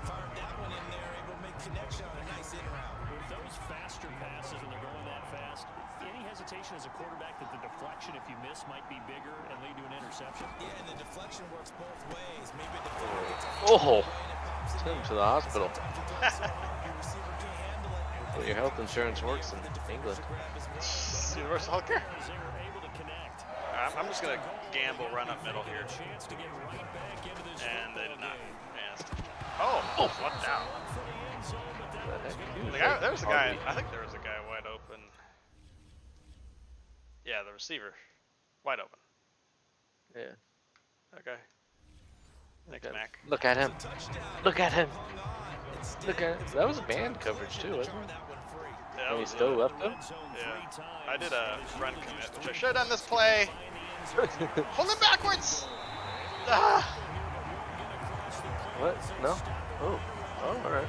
Fired that one in there, able to make connection on a nice in route. With those faster passes when they're going that fast, any hesitation as a quarterback that the deflection, if you miss, might be bigger and lead to an interception? Yeah, and the deflection works both ways. Maybe a defender gets a Oh, and it pops send him in. to the hospital. Sometimes you throw so hard, your receiver can't handle it. Well, your health insurance works in The defender's England. a grab as well. Universal healthcare. As they were able to connect. I'm just gonna gamble run up middle here, Chance to get right back into this and they did football not. game. Oh, what down? For the end zone, but that What the was heck? gonna The be guy, there was a guy. RB. I think there was a guy wide open. Yeah, the receiver, wide open. Yeah. Okay. Thanks, Okay. Mac. Look at him. Look at him. Hung on and still Look at him. That was man coverage too, wasn't jar it? that one free. Yeah, that And he was still it. left him? Yeah. I did a run commit, which I should have done this play. Hold it backwards. Ah. What? No? Oh. Oh, alright.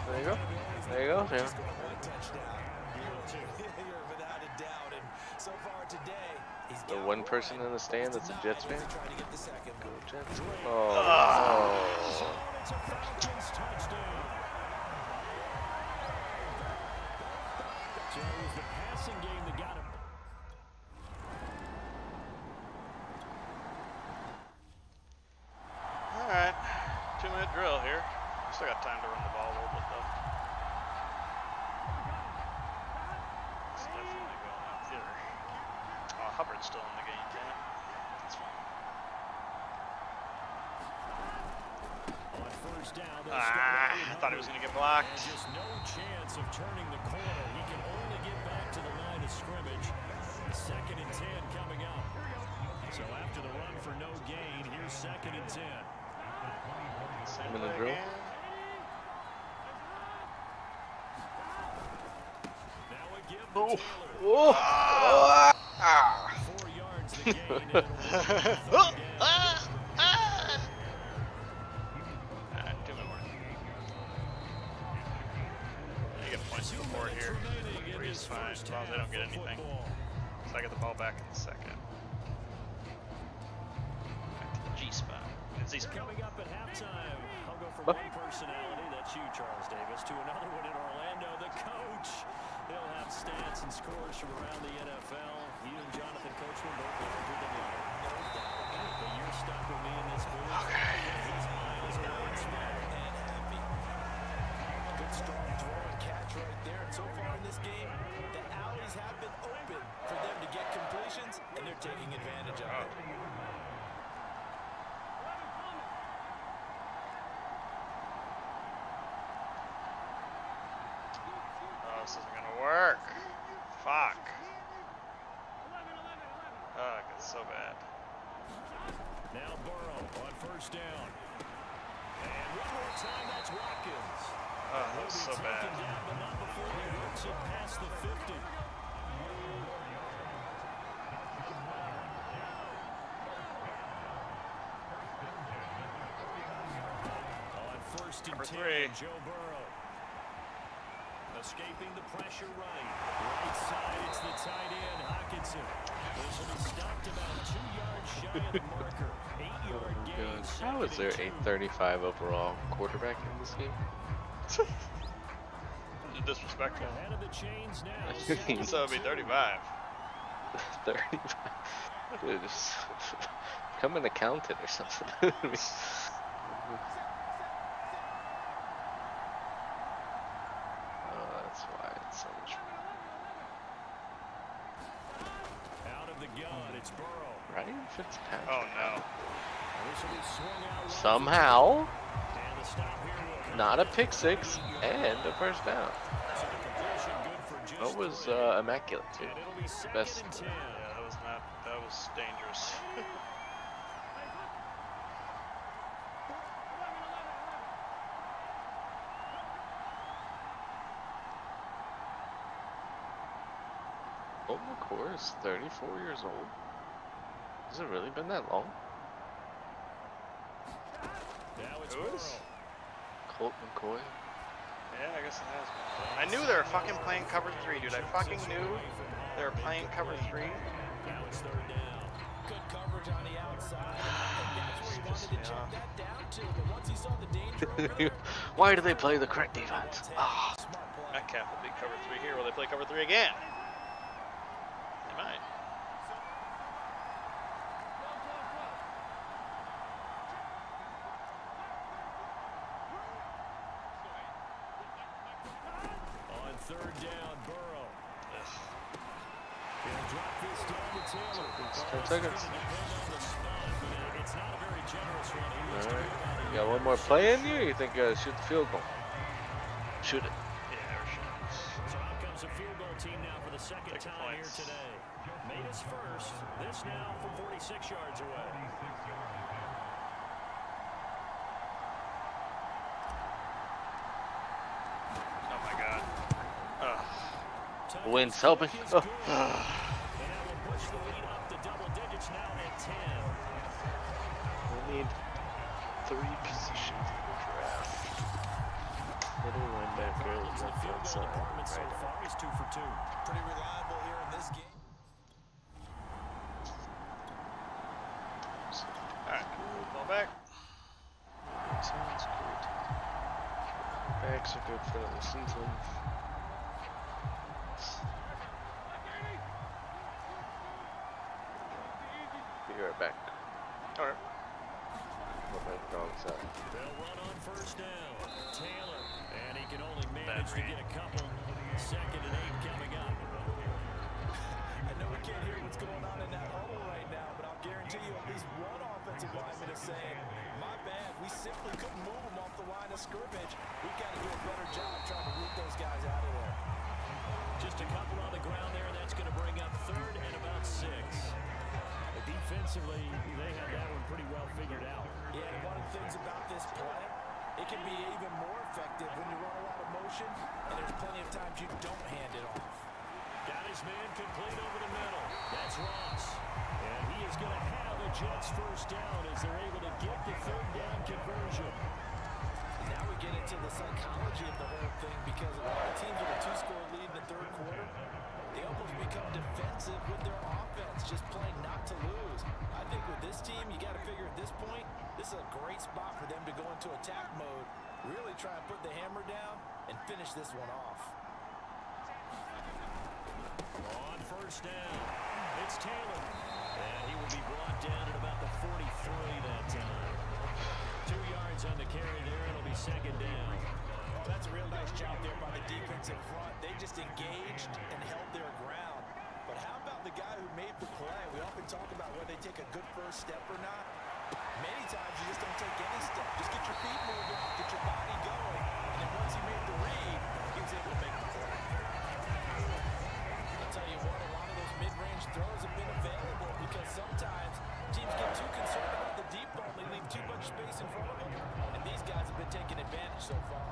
There you go. There you go. Yeah. One touchdown. You're without a doubt. And so far today, he's The got one person in the stand that's a Jets fan? trying to get the second. Go Jets. Oh. It's a Falcons touchdown. So it was the passing game that got him. All right, 2-minute drill here. Still got time to run the ball a little bit though. It's definitely going up here. Oh, Hubbard's still in the game, damn it. That's fine. On first down, they'll Ah, start I thought he was gonna get and blocked. just no chance of turning the corner. He can only get back to the line of scrimmage. 2nd and 10 coming up. So after the run for no gain, here's 2nd and 10. Same Minute play drill. again. Now a give Oh. to Taylor. Oh. 4 yards the gain, and it'll be 3rd down. Alright, 2 more. You get points for the board here. Three's fine, as long as they don't get anything. So I get the ball back in the second. Back to the G spot. It's Z spot. Coming up at halftime, I'll go from What? one personality, that's you, Charles Davis, to another one in Orlando, the coach. He'll have stats and scores from around the NFL. You and Jonathan Coachman both larger than life. But you're stuck with me in this booth. He's miles away and small and happy. Good strong throw and catch right there. And so far in this game, the alleys have been open for them to get completions, and they're taking advantage of it. Oh, this isn't gonna work. Fuck. Oh, it gets so bad. Now Burrow on first down. And one more time, that's Watkins. Oh, that was so bad. Taken down, but not before he works it past the 50. On first and Number 10, 3. Joe Burrow. Escaping the pressure running. Right side, it's the tight end, Hawkinson. This will be stopped about 2 yards shy of the marker. 8-yard gain. How is there a 35 overall quarterback in this game? Disrespectful. Ahead of the chains now. So it'd be 35. 35. Dude, just become an accountant or something. Oh, that's why it's so much fun. Out of the gun, it's Burrow. Ryan Fitzpatrick. Oh no. This will be swung out right Somehow, and the stop here will come. not a pick six and a first down. So the completion good for just That was 3. immaculate too. And it'll be 2nd Best. and 10. Yeah, that was dangerous. McCoy is 34 years old. Has it really been that long? Now it's Who Burrow. is? Colt McCoy. Yeah, I guess it has been. I knew they were fucking playing cover 3, dude. I fucking knew they were playing cover 3. Now it's third down. Good coverage on the outside. That's where he wanted to check that down to. But once he saw the danger over there, Why do they play the correct defense? Ah. smart play. Metcalf will be cover 3 here. Will they play cover 3 again? They might. On third down, Burrow. He'll drop this down to Taylor. 10 seconds. It's not a very generous one. Alright. You got one more play in you, or you think you gotta shoot the field goal? Shoot it. Yeah, we're sure. So out comes a field goal team now for the second Take the time here points. today. Made us first. This now from 46 yards away. Oh my god. Ugh. The wind's helping. Oh. And that will push the lead up to double digits now at 10. We need 3 positions in the draft. Middle linebacker, The left field goal outside, department so right. far is 2 for 2. Pretty reliable here in this game. Alright, ball back. Sounds good. Backs are good for the season. Be right back. Alright. What my dog's at. They'll run on first down. Taylor. And he can only manage to get a couple. Second and 8 coming up. I know we can't hear what's going on in that huddle right now, but I'll guarantee you at least one offensive lineman is saying, my bad, we simply couldn't move them off the line of scrimmage. We've got to do a better job trying to root those guys out of there. Just a couple on the ground there, and that's going to bring up third and about 6. Defensively, they have that one pretty well figured out. Yeah, and one of the things about this play, it can be even more effective when you run a lot of motion, and there's plenty of times you don't hand it off. Got his man complete over the middle. That's Ross. And he is going to have a Jets first down as they're able to get the third down conversion. And now we get into the psychology of the whole thing, because a lot of teams with a 2-score lead in the third quarter, they almost become defensive with their offense, just playing not to lose. I think with this team, you got to figure at this point, this is a great spot for them to go into attack mode, really try and put the hammer down and finish this one off. On first down, it's Taylor. And he will be brought down at about the 43 that time. 2 yards on the carry there. It'll be second down. That's a real nice job there by the defensive front. They just engaged and held their ground. But how about the guy who made the play? We often talk about whether they take a good first step or not. Many times you just don't take any step. Just get your feet moving, get your body going. And then once he made the read, he was able to make the play. I'll tell you what, a lot of those mid-range throws have been available because sometimes teams get too concerned about the deep ball and they leave too much space in front of them. And these guys have been taking advantage so far.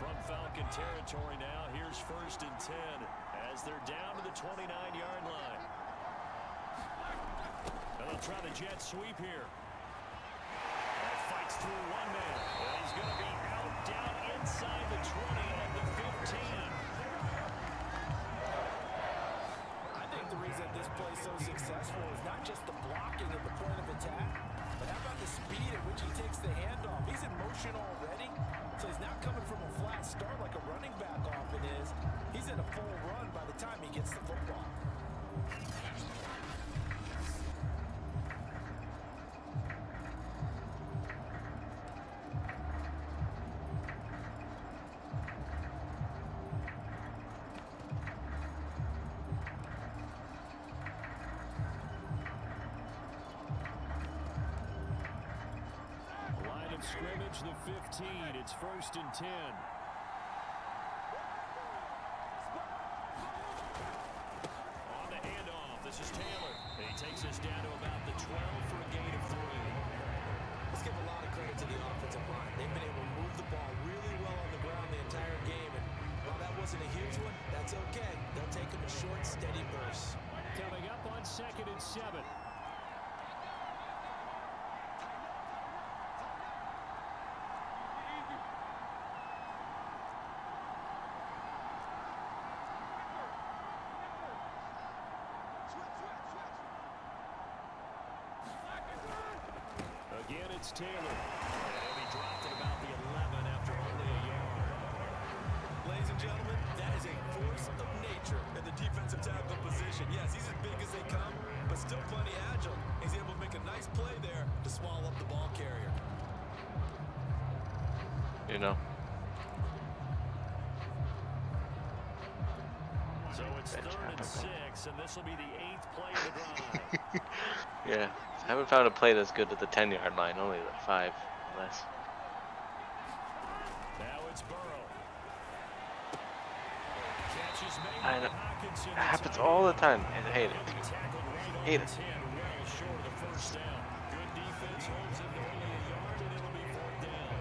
From Falcon territory now, here's first and 10 as they're down to the 29-yard line. And they'll try the jet sweep here. And fights through one man. And he's going to be out down inside the 20 at the 15. I think the reason this play is so successful is not just the blocking at the point of attack, but how about the speed at which he takes the handoff? He's in motion already, so he's not coming from a flat start like a running back often is. He's in a full run by the time he gets the football. Line of scrimmage, the 15. It's first and 10. On the handoff, this is Taylor. And he takes us down to about the 12 for a gain of 3. Let's give a lot of credit to the offensive line. They've been able to move the ball really well on the ground the entire game, and a lot of that wasn't a huge one. That's okay. They'll take them in short, steady bursts. Coming up on 2nd and 7. Again, it's Taylor. And he dropped it about the 11 after only a yard. Ladies and gentlemen, that is a force of nature in the defensive tackle position. Yes, he's as big as they come, but still plenty agile. He's able to make a nice play there to swallow up the ball carrier. You know. So it's 3rd and 6, and this will be the 8th play of the drive. Yeah. I haven't found a play that's good at the 10-yard line, only the 5 less. Now it's Burrow. Catches made I by know. Hawkinson. It happens all the time. I hate it. Tackled right Hate on it. his hand, well short of the first down. Good defense holds him to only a yard, and it'll be 4th down.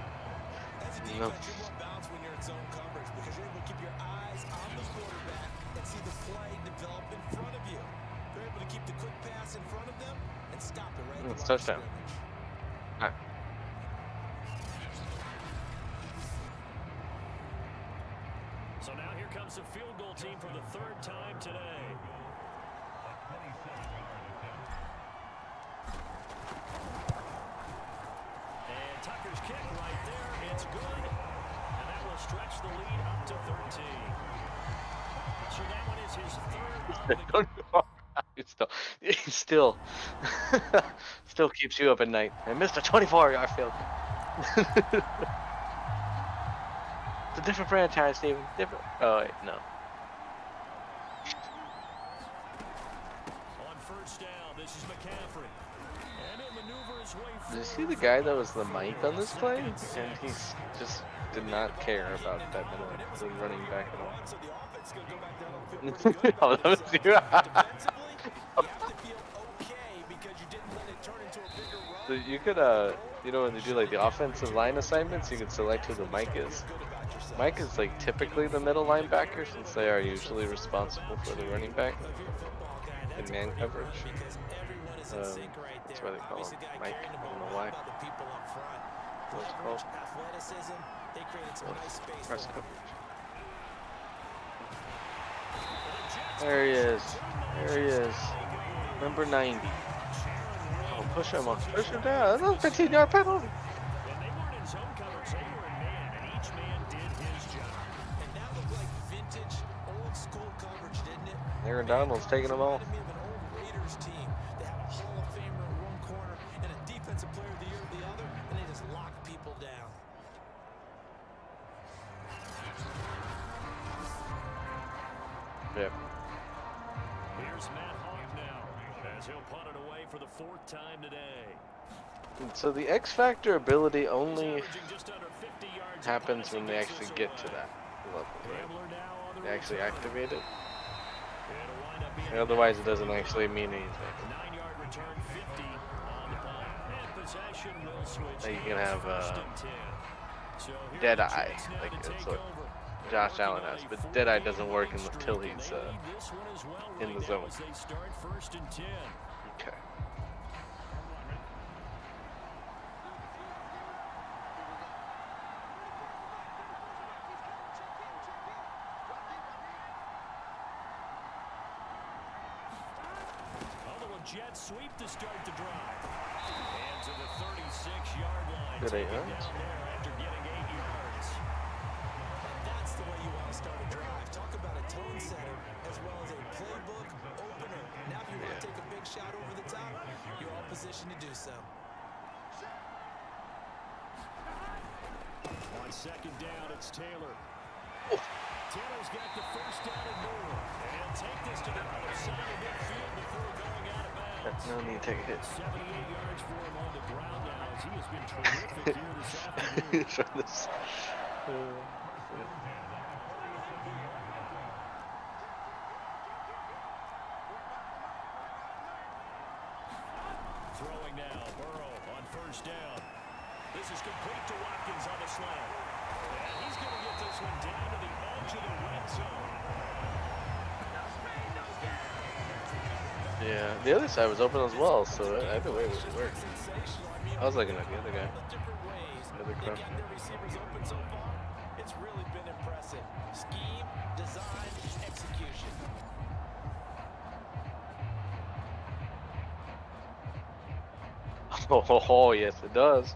As a No. defense, you're more balanced when you're in zone coverage because you're able to keep your eyes on the quarterback and see the play develop in front of you. You're able to keep the quick pass in front of them and stop it right at It's the line of touchdown. scrimmage. Alright. So now here comes the field goal team for the 3rd time today. And Tucker's kick right there. It's good. And that will stretch the lead up to 13. So that one is his 3rd on the He still still keeps you up at night. I missed a 24-yard field goal. It's a different franchise, Stephen. Different. Oh wait, no. On 1st down, this is McCaffrey. And he'll maneuver his way Did you forward. see the guy that was the mic on this play? And he just did not care about that the running back at all. So the offense is going to go back down and feel pretty good Oh, about that was themselves. you. Defensively, you have to feel okay because you didn't let it turn into a bigger run. So you could, you know, when they do like the offensive line assignments, you can select who the mic is. Mike is like typically the middle linebacker since they are usually responsible for the running back in man coverage. That's why they call him Mike. I don't know why. What's it called? Athleticism, they created some nice space Press for him. coverage. There he is. There he is. Number 90. Oh, push him on. Push him down. That's a 15-yard penalty. When they weren't in zone coverage, they were in man, and each man did his job. And that looked like vintage, old school coverage, didn't it? Aaron Donald's taking them all. Reminded me of an old Raiders team. They have a Hall of Famer in one corner and a Defensive Player of the Year in the other, and they just lock people down. Yep. Here's Matt Hawk now, as he'll punt it away for the 4th time today. So the X Factor ability He's only averaging just under 50 yards a happens pass when they against actually this get to away. that level, right? Gambler now on the They actually return. activate it. It'll wind up being And otherwise, it doesn't actually mean anything. 9-yard return, 50 on the punt. And possession will switch. Now you can hands, have, 1st and 10. So here are Dead the Eye, Jets now like to it's take what over. Josh Working Allen on has, a but Dead Eye doesn't 4-game work winning until streak, he's and they lead this one as well in right the now zone. as they start 1st and 10. Okay. Although a jet sweep to start the drive. And to the 36-yard line. Good 8 taken yards. down there after getting 8 yards. That's the way you want to start a drive. Talk about a tone setter as well as a playbook opener. Now if you want to take a big shot over the top, you're all positioned to do so. On 2nd down, it's Taylor. Taylor's got the 1st down and more. And he'll take this to the other side of midfield before going out of bounds. No need to take a hit. 78 yards for him on the ground now as he has been terrific here this afternoon. From this. Throwing now, Burrow on 1st down. This is complete to Watkins on the slant. And he's going to get this one down to the edge of the red zone. Yeah, the other side was open as well, so either way would work. I was looking at the other guy. The other crosser. Their receivers open so far. It's really been impressive. Scheme, design, execution. Oh, yes, it does.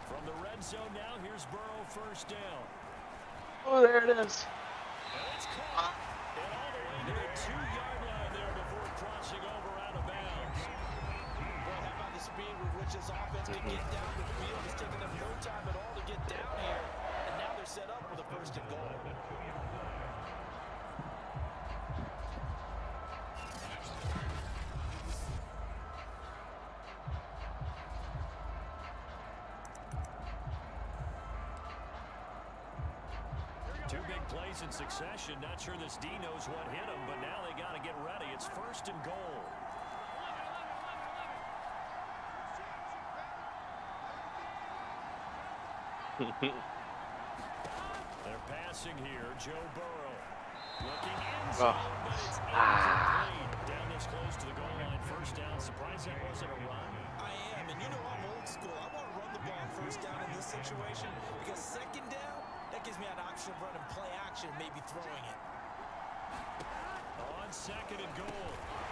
From the red zone now, here's Burrow first down. Oh, there it is. And it's caught. And all the way to the 2-yard line there before crossing over out of bounds. Boy, how about the speed with which this offense can get down the field? It's taken them no time at all to get down here. And now they're set up with a first and goal. Two big plays in succession. Not sure this D knows what hit him, but now they got to get ready. It's first and goal. They're passing here. Joe Burrow looking inside, but it's incomplete. Down this close to the goal line. First down. Surprised that wasn't a run. I am, and you know I'm old school. I want to run the ball first down in this situation because second down, that gives me an option of running play action and maybe throwing it. On second and goal.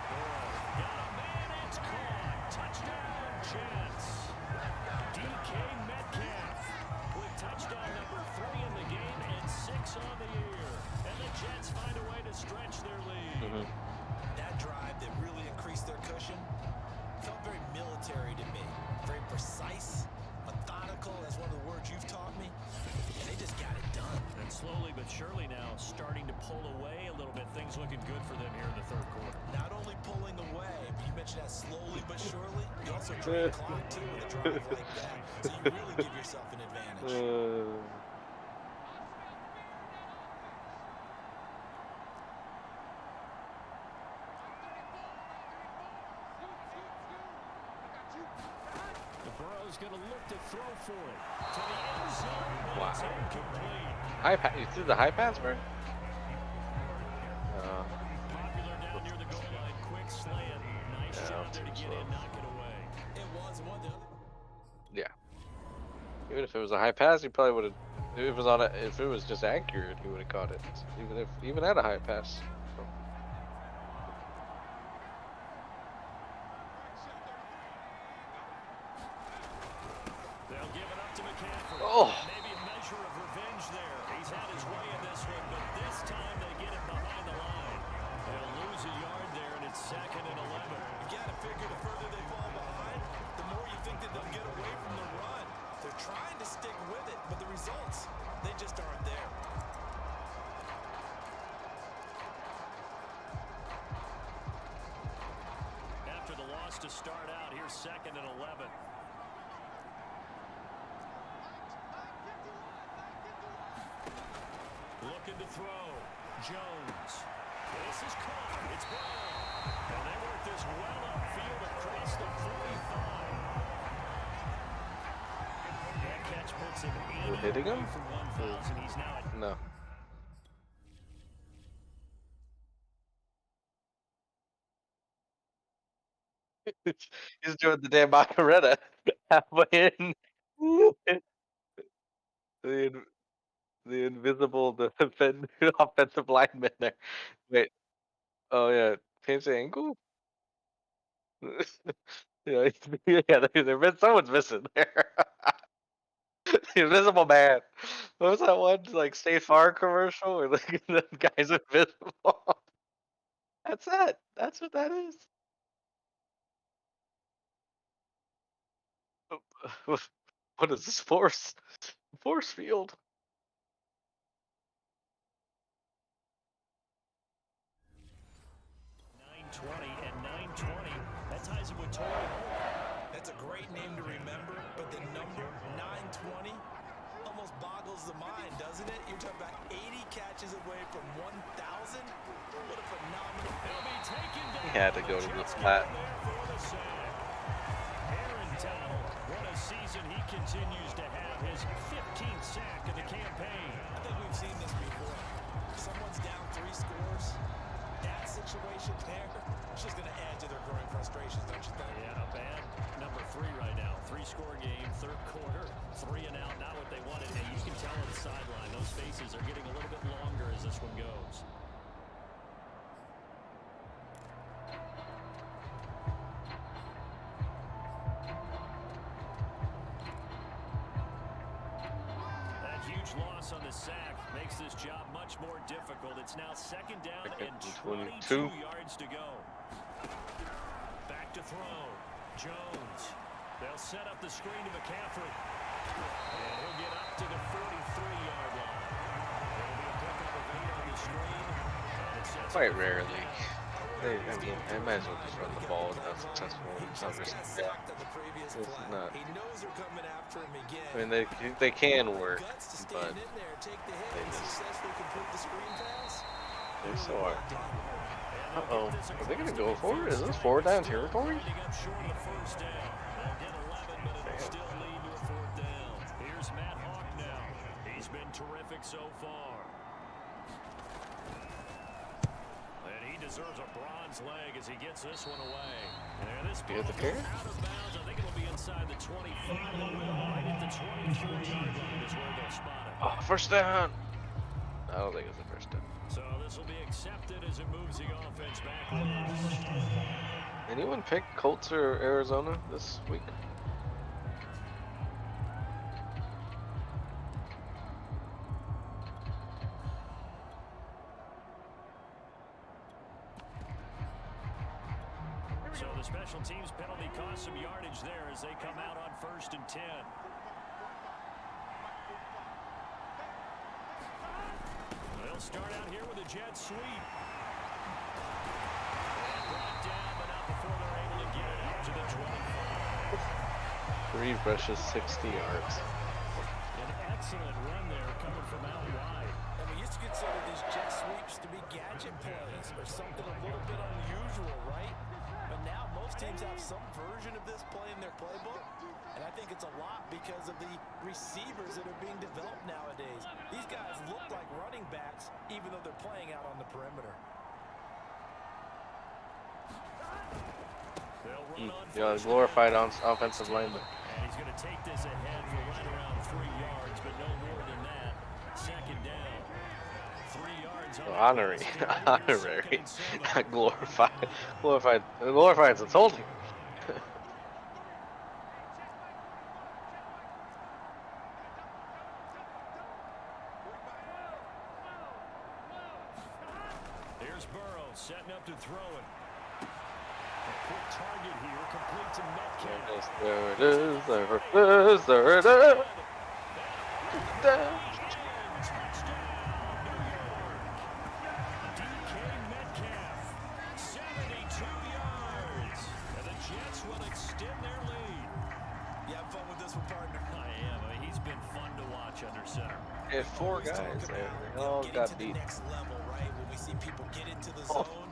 Burrow got a man. It's caught. Touchdown, Jets. DK Metcalf with touchdown number 3 in the game and 6 on the year. And the Jets find a way to stretch their lead. That drive that really increased their cushion felt very military to me. Very precise, methodical, that's one of the words you've taught me. And they just got it done. And slowly but surely now starting to pull away a little bit. Things looking good for them here in the third quarter. Not only pulling away, but you mentioned that slowly but surely. You also drain the clock too with a drive like that. So you really give yourself an advantage. Burrow's going to look to throw for it. To the end zone, but Wow. it's incomplete. High pass. You threw the high pass, bro? Popular down near the goal line. Quick slant. Nice Yeah, job there to too get slow. in, knock it away. It was one of the other. Yeah. Even if it was a high pass, he probably would have. If it was just accurate, he would have caught it. Even at a high pass. So. They'll give it up to McCaffrey. Oh. Maybe a measure of revenge there. He's had his way in this one, but this time they get it behind the line. They'll lose a yard there, and it's second and 11. You got to figure the further they fall behind, the more you think that they'll get away from the run. They're trying to stick with it, but the results, they just aren't there. After the loss to start out, here's second and 11. Looking to throw. Jones. This is caught. It's Brown. And they work this well upfield across the 45. That catch puts him 80 Hitting him? away from 1,000. He's now at No. He's doing the damn Macarena halfway in. the, the invisible offensive lineman there. Wait. Oh, yeah. Change the angle? Yeah, someone's missing there. The Invisible Man. What was that one? Like State Farm commercial where the guy's invisible? That's it. That's what that is. What is this force? Force field. 920 and 920. That ties him with Torrey Holt. That's a great name to remember, but the number 920 almost boggles the mind, doesn't it? You're talking about 80 catches away from 1,000. What a phenomenal. He had to go to the flat. Aaron Donald, what a season he continues to have. His 15th sack of the campaign. I think we've seen this before. Someone's down 3 scores. That situation there, it's just going to add to their growing frustrations, don't you think? Yeah, a bad number 3 right now. 3-score game, third quarter, 3 and out, not what they wanted. And you can tell on the sideline, those faces are getting a little bit longer as this one goes. That huge loss on the sack makes this job much more difficult. It's now second down and 22 yards to go. Back to throw. Jones. They'll set up the screen to McCaffrey. And he'll get up to the 43-yard line. There'll be a pickup of 8 on the screen. Quite rarely. I mean, I might as well just run the ball and not successful. It's not risky. It's not. I mean, they can work, but they so are. Uh-oh. Are they going to go for it? Is this 4 down territory? Here's Matt Hawk now. He's been terrific so far. And he deserves a bronze leg as he gets this one away. And this ball goes out of bounds. I think it'll be inside the 25. Right at the 23-yard line is where they'll spot it. Oh, first down. I don't think it's the first down. So this will be accepted as it moves the offense backwards. Anyone pick Colts or Arizona this week? So the special teams penalty cost some yardage there as they come out on 1st and 10. They'll start out here with a jet sweep. And brought down, but not before they're able to get it out to the 25. 3 rushes, 60 yards. An excellent run there coming from out wide. And we used to consider these jet sweeps to be gadget plays or something a little bit unusual, right? But now most teams have some version of this play in their playbook. And I think it's a lot because of the receivers that are being developed nowadays. These guys look like running backs even though they're playing out on the perimeter. Yeah, glorified offensive lineman. And he's going to take this ahead for right around 3 yards, but no more than that. Second down. 3 yards. Honorary, not glorified. Glorified's insulting. Here's Burrow setting up to throw it. A quick target here, complete to Metcalf. There it is, there it is, there it is. Touchdown, New York. DK Metcalf, 72 yards. And the Jets will extend their lead. You have fun with this one, partner? I am. I mean, he's been fun to watch under center. Had 4 guys there. They all got beat. Next level, right? When we see people get into the zone,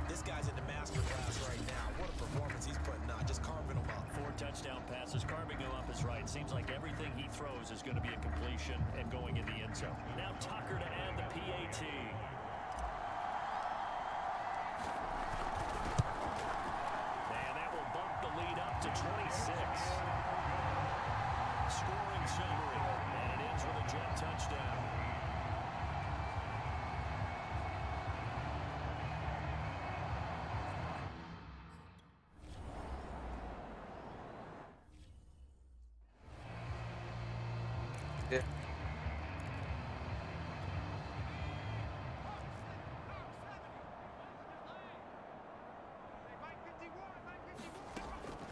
this guy's in the master class right now. What a performance he's putting on, just carving them up. 4 touchdown passes, carving them up is right. Seems like everything he throws is going to be a completion and going in the end zone. Now Tucker to add the PAT. And that will bump the lead up to 26. Scoring summary, and it ends with a Jet touchdown. Yeah.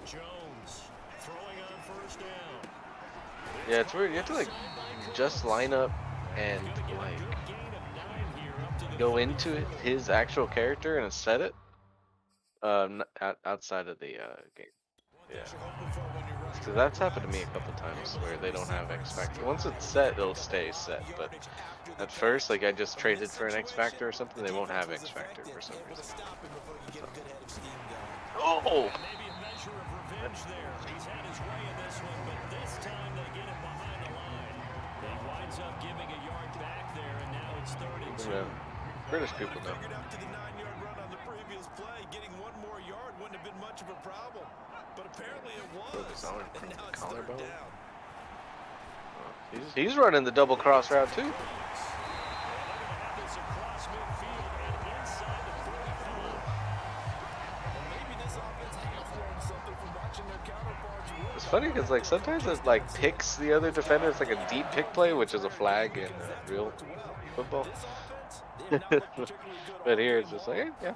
Jones throwing on 1st down. Yeah, it's weird. You have to like just line up and like go into his actual character and set it outside of the game. Yeah. Because that's happened to me a couple times where they don't have X Factor. Once it's set, it'll stay set. But at first, like I just traded for an X Factor or something, they won't have X Factor for some reason. So. Oh! And maybe a measure of revenge there. He's had his way in this one, but this time they get him behind the line. He winds up giving a yard back there, and now it's 3rd and 2. British people know. Figured after the 9-yard run on the previous play, getting one more yard wouldn't have been much of a problem. But apparently it was. And now it's 3rd down. He's running the double cross route too. It's funny because like sometimes it like picks the other defender. It's like a deep pick play, which is a flag in real football. But here it's just like, yeah.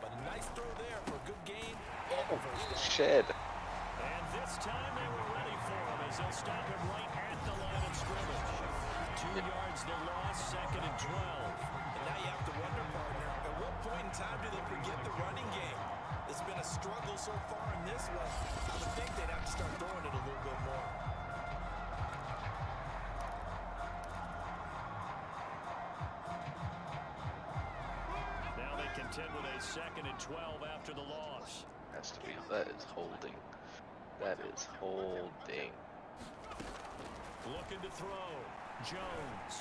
Oh, shed. And this time they were ready for him as they'll stop him right at the line of scrimmage. 2 yards they lost, 2nd and 12. And now you have to wonder, partner, at what point in time do they forget the running game? It's been a struggle so far in this one. I would think they'd have to start throwing it a little bit more. Now they contend with a 2nd and 12 after the loss. Has to be. That is holding. That is holding. Looking to throw. Jones.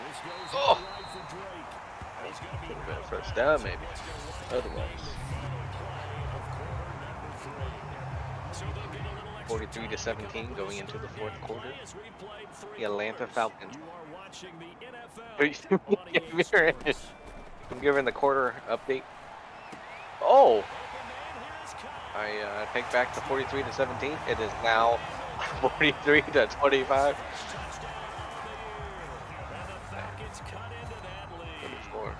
This goes Oh! right for Drake. He's going to be Could have been a first down, maybe. Otherwise. 43-17 going into the 4th quarter. The Atlanta Falcons. I'm giving the quarter update. Oh! I take back the 43-17. It is now 43-25. 34.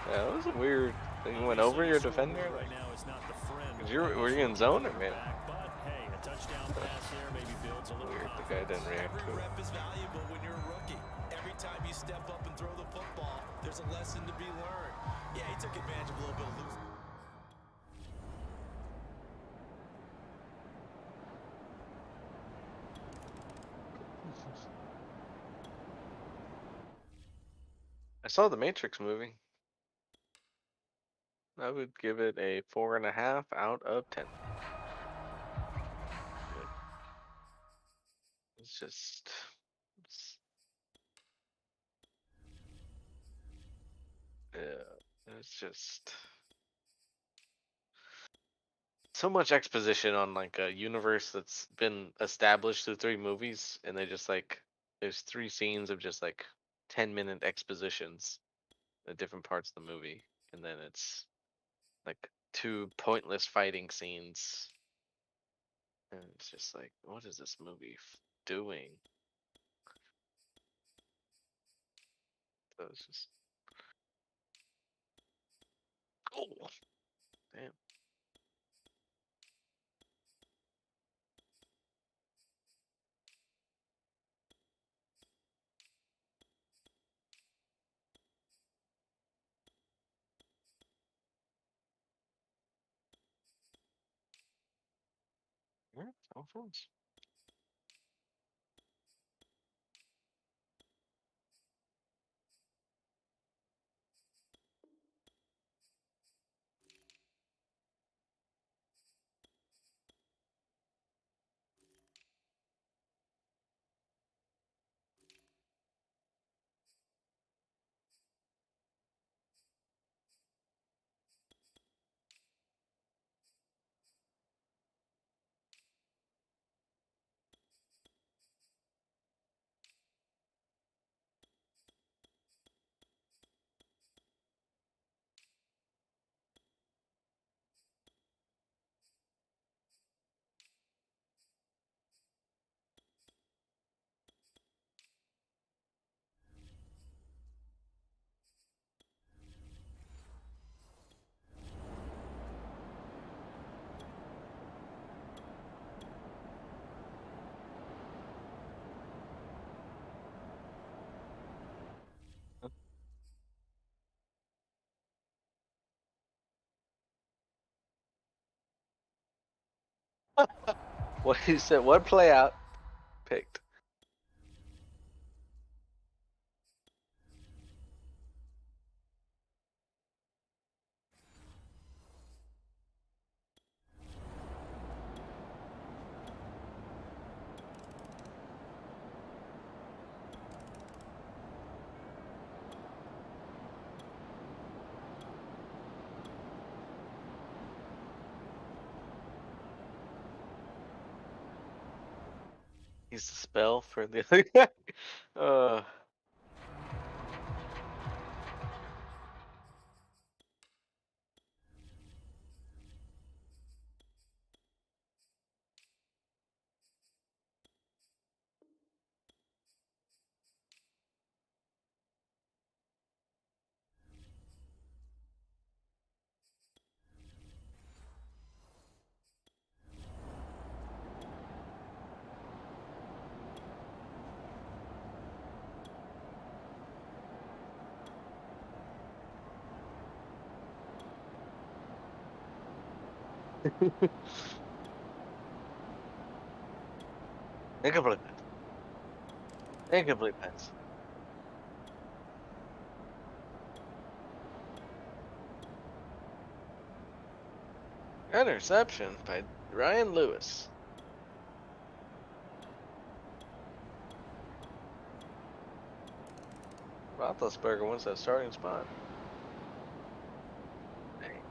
Yeah, that was a weird thing. You went over your defender? Right now is not the friend. Were you in zone or man? But hey, a touchdown pass there maybe builds a little Weird. The guy didn't react to Every it. rep is valuable when you're a rookie. Every time you step up and throw the football, there's a lesson to be learned. Yeah, he took advantage of a little bit of loose. I saw the Matrix movie. I would give it a 4.5 out of 10. It's just, it's just so much exposition on like a universe that's been established through 3 movies, and they just like there's 3 scenes of just like 10-minute expositions at different parts of the movie, and then it's like 2 pointless fighting scenes, and it's just like, what is this movie doing? So it's just, oh, damn. Yeah, all friends. What he said? What play out picked? He's the spell for the other guy. Incomplete pass. Incomplete pass. Interception by Ryan Lewis. Roethlisberger wants that starting spot. Dang.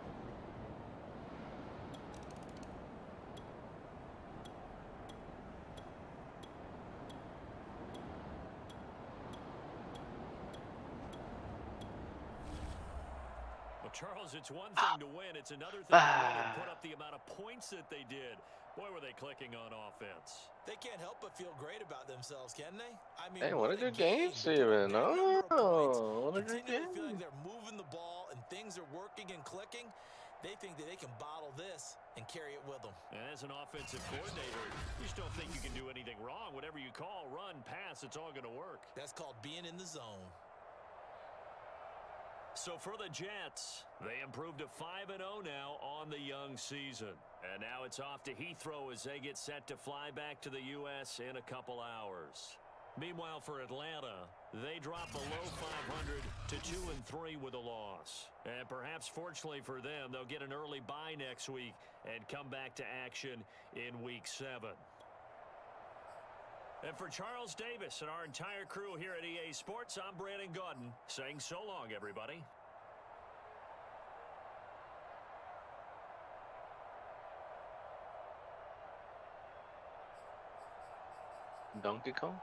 Well, Charles, it's one thing to win. It's another thing to put up the amount of points that they did. Boy, were they clicking on offense. They can't help but feel great about themselves, can they? I mean, Hey, what a good game, to put up Stephen. that number of points, Oh, what a good continually feel like game. they're moving the ball and things are working and clicking. They think that they can bottle this and carry it with them. And as an offensive coordinator, you just don't think you can do anything wrong. Whatever you call, run, pass, it's all going to work. That's called being in the zone. So for the Jets, they improved to 5-0 now on the young season. And now it's off to Heathrow as they get set to fly back to the U.S. in a couple hours. Meanwhile, for Atlanta, they drop below 500 to 2-3 with a loss. And perhaps fortunately for them, they'll get an early bye next week and come back to action in Week 7. And for Charles Davis and our entire crew here at EA Sports, I'm Brandon Gaudin saying so long, everybody. Donkey Kong?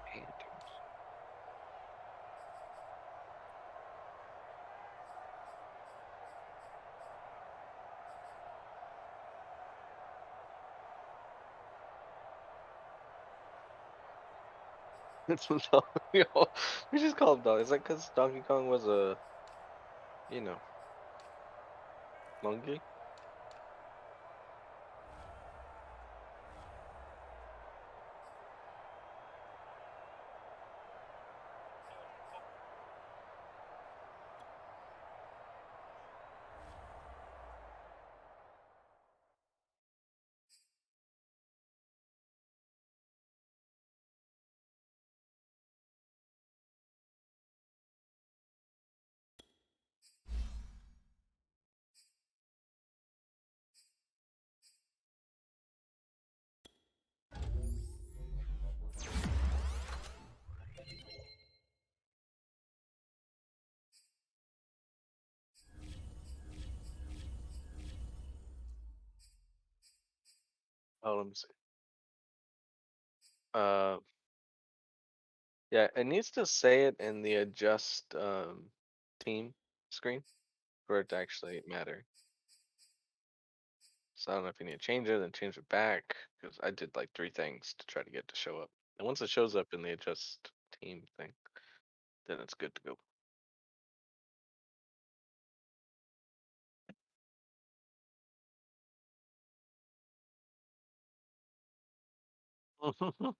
Panthers. We just call him Donkey. Is that because Donkey Kong was a, monkey? Oh, let me see. Uh, yeah, it needs to say it in the adjust team screen for it to actually matter. So I don't know if you need to change it and change it back because I did like 3 things to try to get it to show up. And once it shows up in the adjust team thing, then it's good to go.